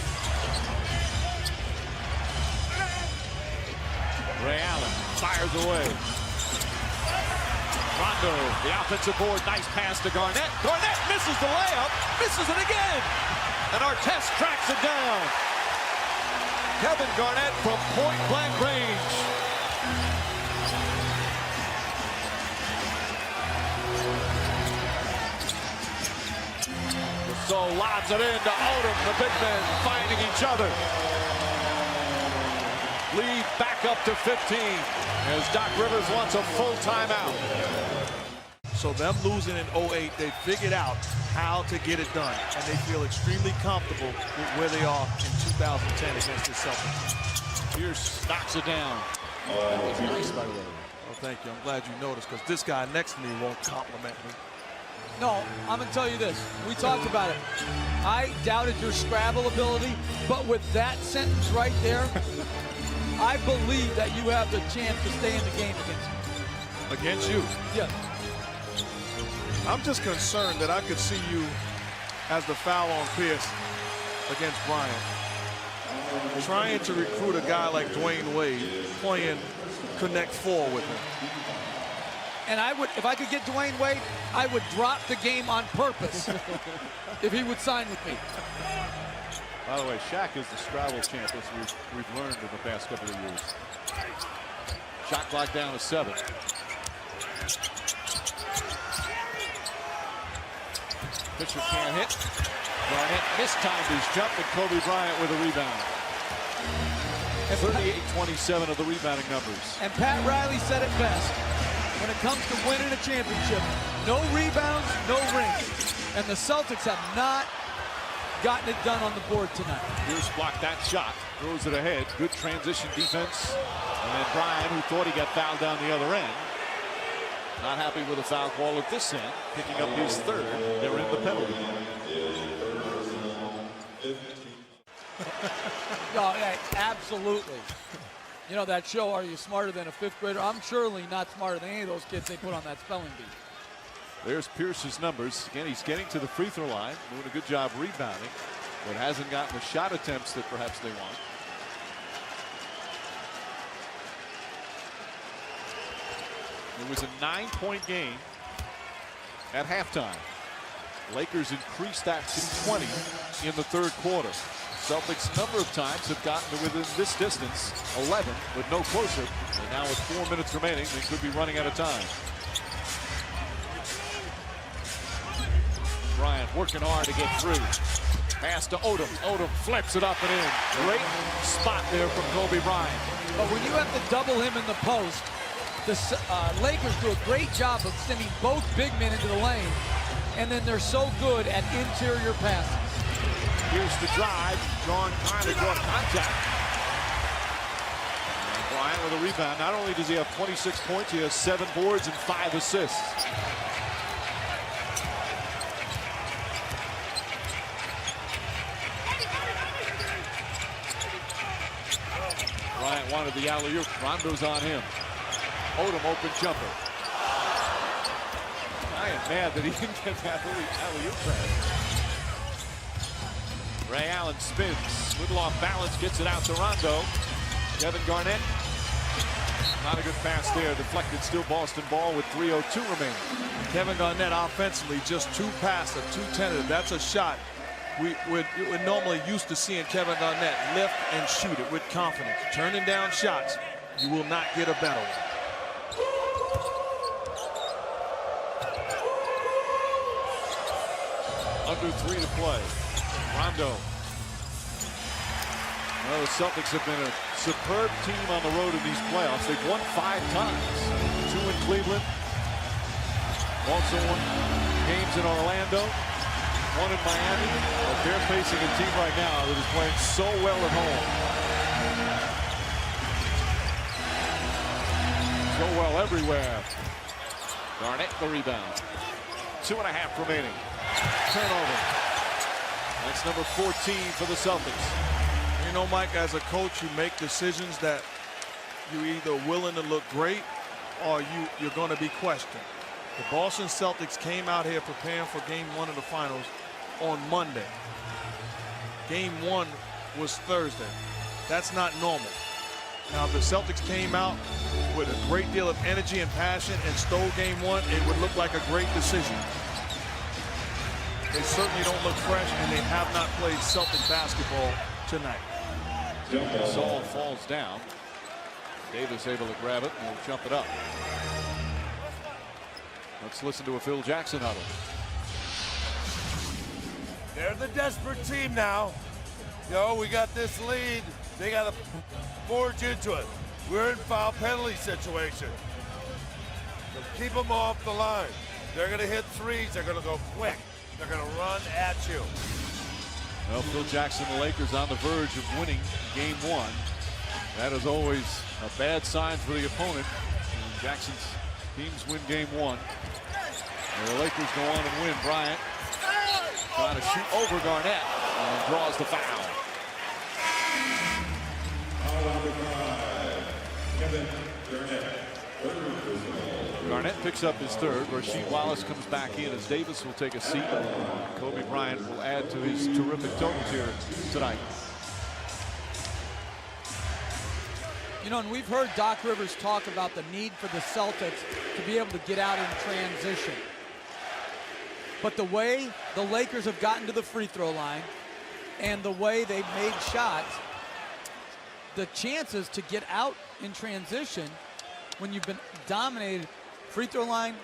Ray Allen fires away. Rondo, the offensive board, nice pass to Garnett. Garnett misses the layup, misses it again. And Artest tracks it down. Kevin Garnett from point-blank range. So lobs it in to Odom, the big men finding each other. Lead back up to 15 as Doc Rivers wants a full timeout. So them losing in 08, they figured out how to get it done, and they feel extremely comfortable with where they are in 2010 against the Celtics. Pierce knocks it down. That was nice, by the way. Well, thank you. I'm glad you noticed, because this guy next to me won't compliment me. No, I'm going to tell you this. We talked about it. I doubted your Scrabble ability, but with that sentence right there, I believe that you have the chance to stay in the game against me. Against you? Yeah. I'm just concerned that I could see you as the foul on Pierce against Bryant, trying to recruit a guy like Dwayne Wade, playing Connect Four with him. And I would, if I could get Dwayne Wade, I would drop the game on purpose if he would sign with me. By the way, Shaq is the Scrabble champ, as we've learned in the past couple of years. Shot clock down to 7. Fisher can't hit. Garnett mistimed his jump, and Kobe Bryant with a rebound. 38-27 of the rebounding numbers. And Pat Riley said it best. When it comes to winning a championship, no rebounds, no rings. And the Celtics have not gotten it done on the board tonight. Pierce blocked that shot, throws it ahead. Good transition defense. And then Bryant, who thought he got fouled down the other end, not happy with a foul call at this end, picking up his third. They're in the penalty. No, yeah, absolutely. You know that show, Are You Smarter Than a Fifth Grader? I'm surely not smarter than any of those kids they put on that spelling bee. There's Pierce's numbers. Again, he's getting to the free throw line, doing a good job rebounding, but hasn't gotten the shot attempts that perhaps they want. It was a 9-point game at halftime. Lakers increased that to 20 in the third quarter. Celtics a number of times have gotten to within this distance, 11, but no closer. And now with 4 minutes remaining, they could be running out of time. Bryant working hard to get through. Pass to Odom. Odom flips it up and in. Great spot there from Kobe Bryant. But when you have to double him in the post, the Lakers do a great job of sending both big men into the lane. and then they're so good at interior passes. Here's the drive, trying to draw contact. And Bryant with a rebound. Not only does he have 26 points, he has 7 boards and 5 assists. Bryant wanted the alley-oop. Rondo's on him. Odom open jumper. I am mad that he didn't get that alley-oop pass. Ray Allen spins. Little off balance, gets it out to Rondo. Kevin Garnett. Not a good pass there. Deflected, still Boston ball with 3:02 remaining. Kevin Garnett offensively just too passive, too tentative. That's a shot we're normally used to seeing Kevin Garnett lift and shoot it with confidence. Turning down shots, you will not get a better one. Under 3 to play. Rondo. Well, the Celtics have been a superb team on the road in these playoffs. They've won 5 times. 2 in Cleveland. Also won games in Orlando. 1 in Miami. But they're facing a team right now that is playing so well at home. So well everywhere. Garnett the rebound. 2.5 remaining. Turnover. That's number 14 for the Celtics. You know, Mike, as a coach, you make decisions that you're either willing to look great or you're going to be questioned. The Boston Celtics came out here preparing for Game 1 of the Finals on Monday. Game 1 was Thursday. That's not normal. Now, if the Celtics came out with a great deal of energy and passion and stole Game 1, it would look like a great decision. They certainly don't look fresh, and they have not played Celtic basketball tonight. Gasol falls down. Davis able to grab it and he'll jump it up. Let's listen to a Phil Jackson huddle. They're the desperate team now. Yo, we got this lead. They got to forge into it. We're in foul penalty situation. So keep them off the line. They're going to hit threes. They're going to go quick. They're going to run at you. Well, Phil Jackson, the Lakers on the verge of winning Game 1. That is always a bad sign for the opponent. And Jackson's teams win Game 1. And the Lakers go on and win. Bryant trying to shoot over Garnett and draws the foul. Garnett picks up his 3rd. Rasheed Wallace comes back in as Davis will take a seat. Kobe Bryant will add to his terrific totals here tonight. You know, and we've heard Doc Rivers talk about the need for the Celtics to be able to get out in transition. But the way the Lakers have gotten to the free throw line and the way they've made shots, the chances to get out in transition when you've been dominated free throw line,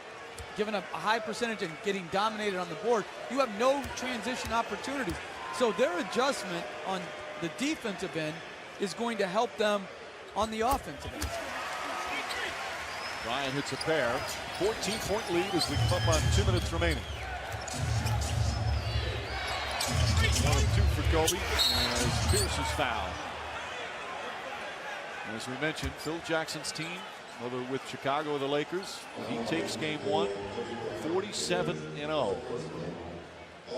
giving up a high percentage and getting dominated on the board, you have no transition opportunities. So their adjustment on the defensive end is going to help them on the offensive end. Bryant hits a pair. 14-point lead as we come up on 2 minutes remaining. 1 of 2 for Kobe as Pierce is fouled. And as we mentioned, Phil Jackson's team, whether with Chicago or the Lakers, he takes Game 1 47-0.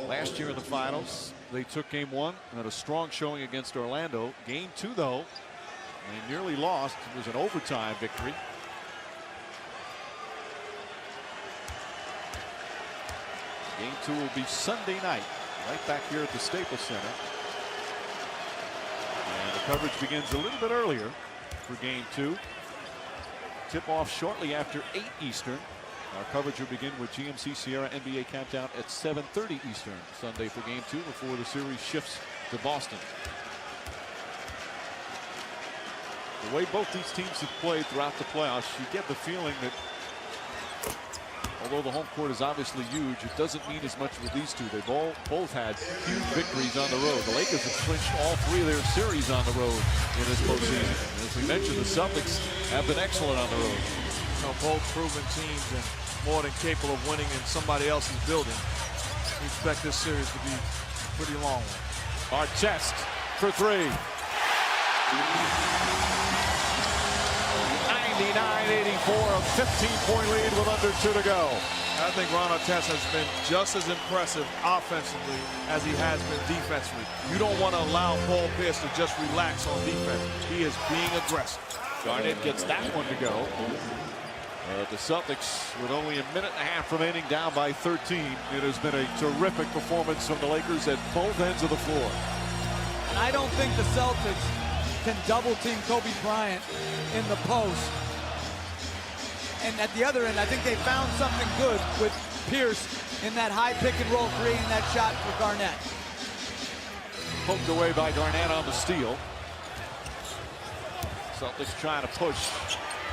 Last year in the finals, they took Game 1 and had a strong showing against Orlando. Game 2, though, they nearly lost. It was an overtime victory. Game 2 will be Sunday night, right back here at the Staples Center. And the coverage begins a little bit earlier for Game 2. Tip-off shortly after 8 Eastern. Our coverage will begin with GMC Sierra NBA Countdown at 7:30 Eastern Sunday for Game 2 before the series shifts to Boston. The way both these teams have played throughout the playoffs, you get the feeling that although the home court is obviously huge, it doesn't mean as much with these two. They've both had huge victories on the road. The Lakers have clinched all 3 of their series on the road in this postseason. And as we mentioned, the Celtics have been excellent on the road. You know, both proven teams, and more than capable of winning in somebody else's building. We expect this series to be a pretty long one. Artest for three. 99-84, a 15-point lead with under 2 to go. I think Ron Artest has been just as impressive offensively as he has been defensively. You don't want to allow Paul Pierce to just relax on defense. He is being aggressive. Garnett gets that one to go. The Celtics, with only a minute and a half remaining, down by 13. It has been a terrific performance from the Lakers at both ends of the floor. And I don't think the Celtics can double team Kobe Bryant in the post. And at the other end, I think they found something good with Pierce in that high pick and roll, creating that shot for Garnett. Poked away by Garnett on the steal. Celtics trying to push.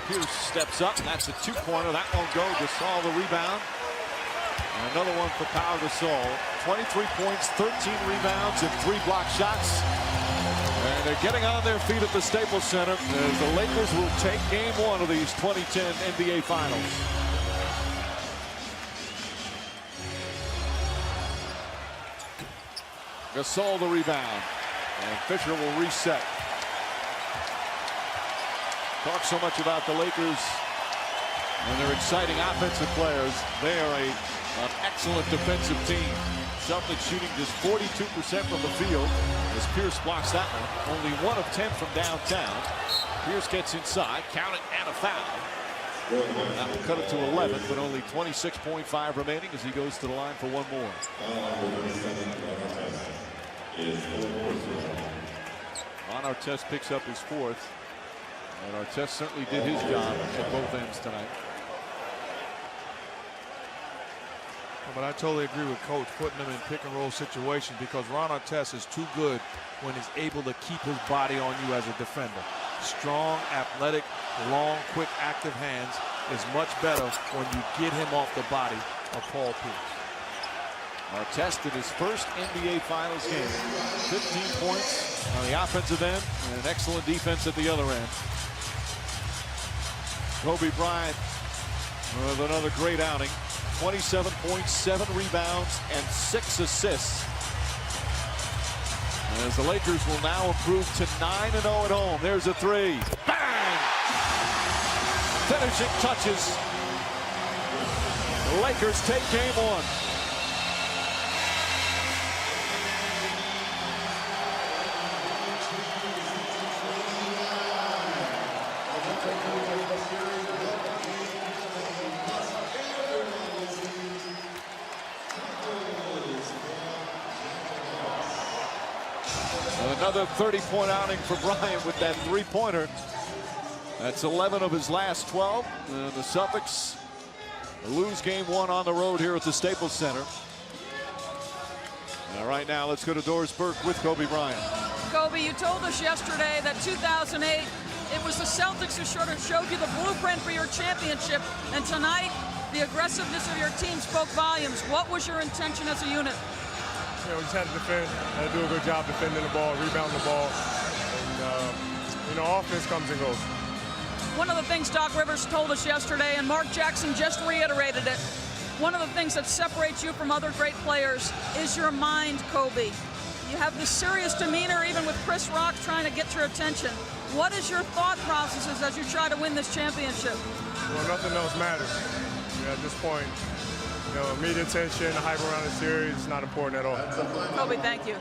Pierce steps up, and that's a two-pointer. That won't go. Gasol the rebound. And another one for Pau Gasol. 23 points, 13 rebounds, and 3 block shots. And they're getting on their feet at the Staples Center as the Lakers will take game 1 of these 2010 NBA Finals. Gasol the rebound. And Fisher will reset. Talk so much about the Lakers and their exciting offensive players. They are an excellent defensive team. Celtics shooting just 42% from the field as Pierce blocks that one. Only 1 of 10 from downtown. Pierce gets inside, count it, and a foul. That will cut it to 11, but only 26.5 remaining as he goes to the line for one more. Ron Artest picks up his 4th. And Artest certainly did his job at both ends tonight. But I totally agree with Coach putting him in pick and roll situations because Ron Artest is too good when he's able to keep his body on you as a defender. Strong, athletic, long, quick, active hands is much better when you get him off the body of Paul Pierce. Artest in his first NBA Finals game. 15 points on the offensive end and an excellent defense at the other end. Kobe Bryant with another great outing. 27 points, 7 rebounds, and 6 assists. As the Lakers will now improve to 9-0 at home. There's a 3. Bang! Finishing touches. The Lakers take game 1. Another 30-point outing for Bryant with that 3-pointer. That's 11 of his last 12. And the Celtics lose game 1 on the road here at the Staples Center. All right, now let's go to Doris Burke with Kobe Bryant. Kobe, you told us yesterday that 2008, it was the Celtics who sort of showed you the blueprint for your championship. And tonight, the aggressiveness of your team spoke volumes. What was your intention as a unit? You know, we just had to defend, had to do a good job defending the ball, rebounding the ball. And, you know, offense comes and goes. One of the things Doc Rivers told us yesterday, and Mark Jackson just reiterated it, one of the things that separates you from other great players is your mind, Kobe. You have this serious demeanor, even with Chris Rock trying to get your attention. What is your thought processes as you try to win this championship? Well, nothing else matters. You know, at this point, you know, media attention, the hype around the series is not important at all. Kobe, thank you.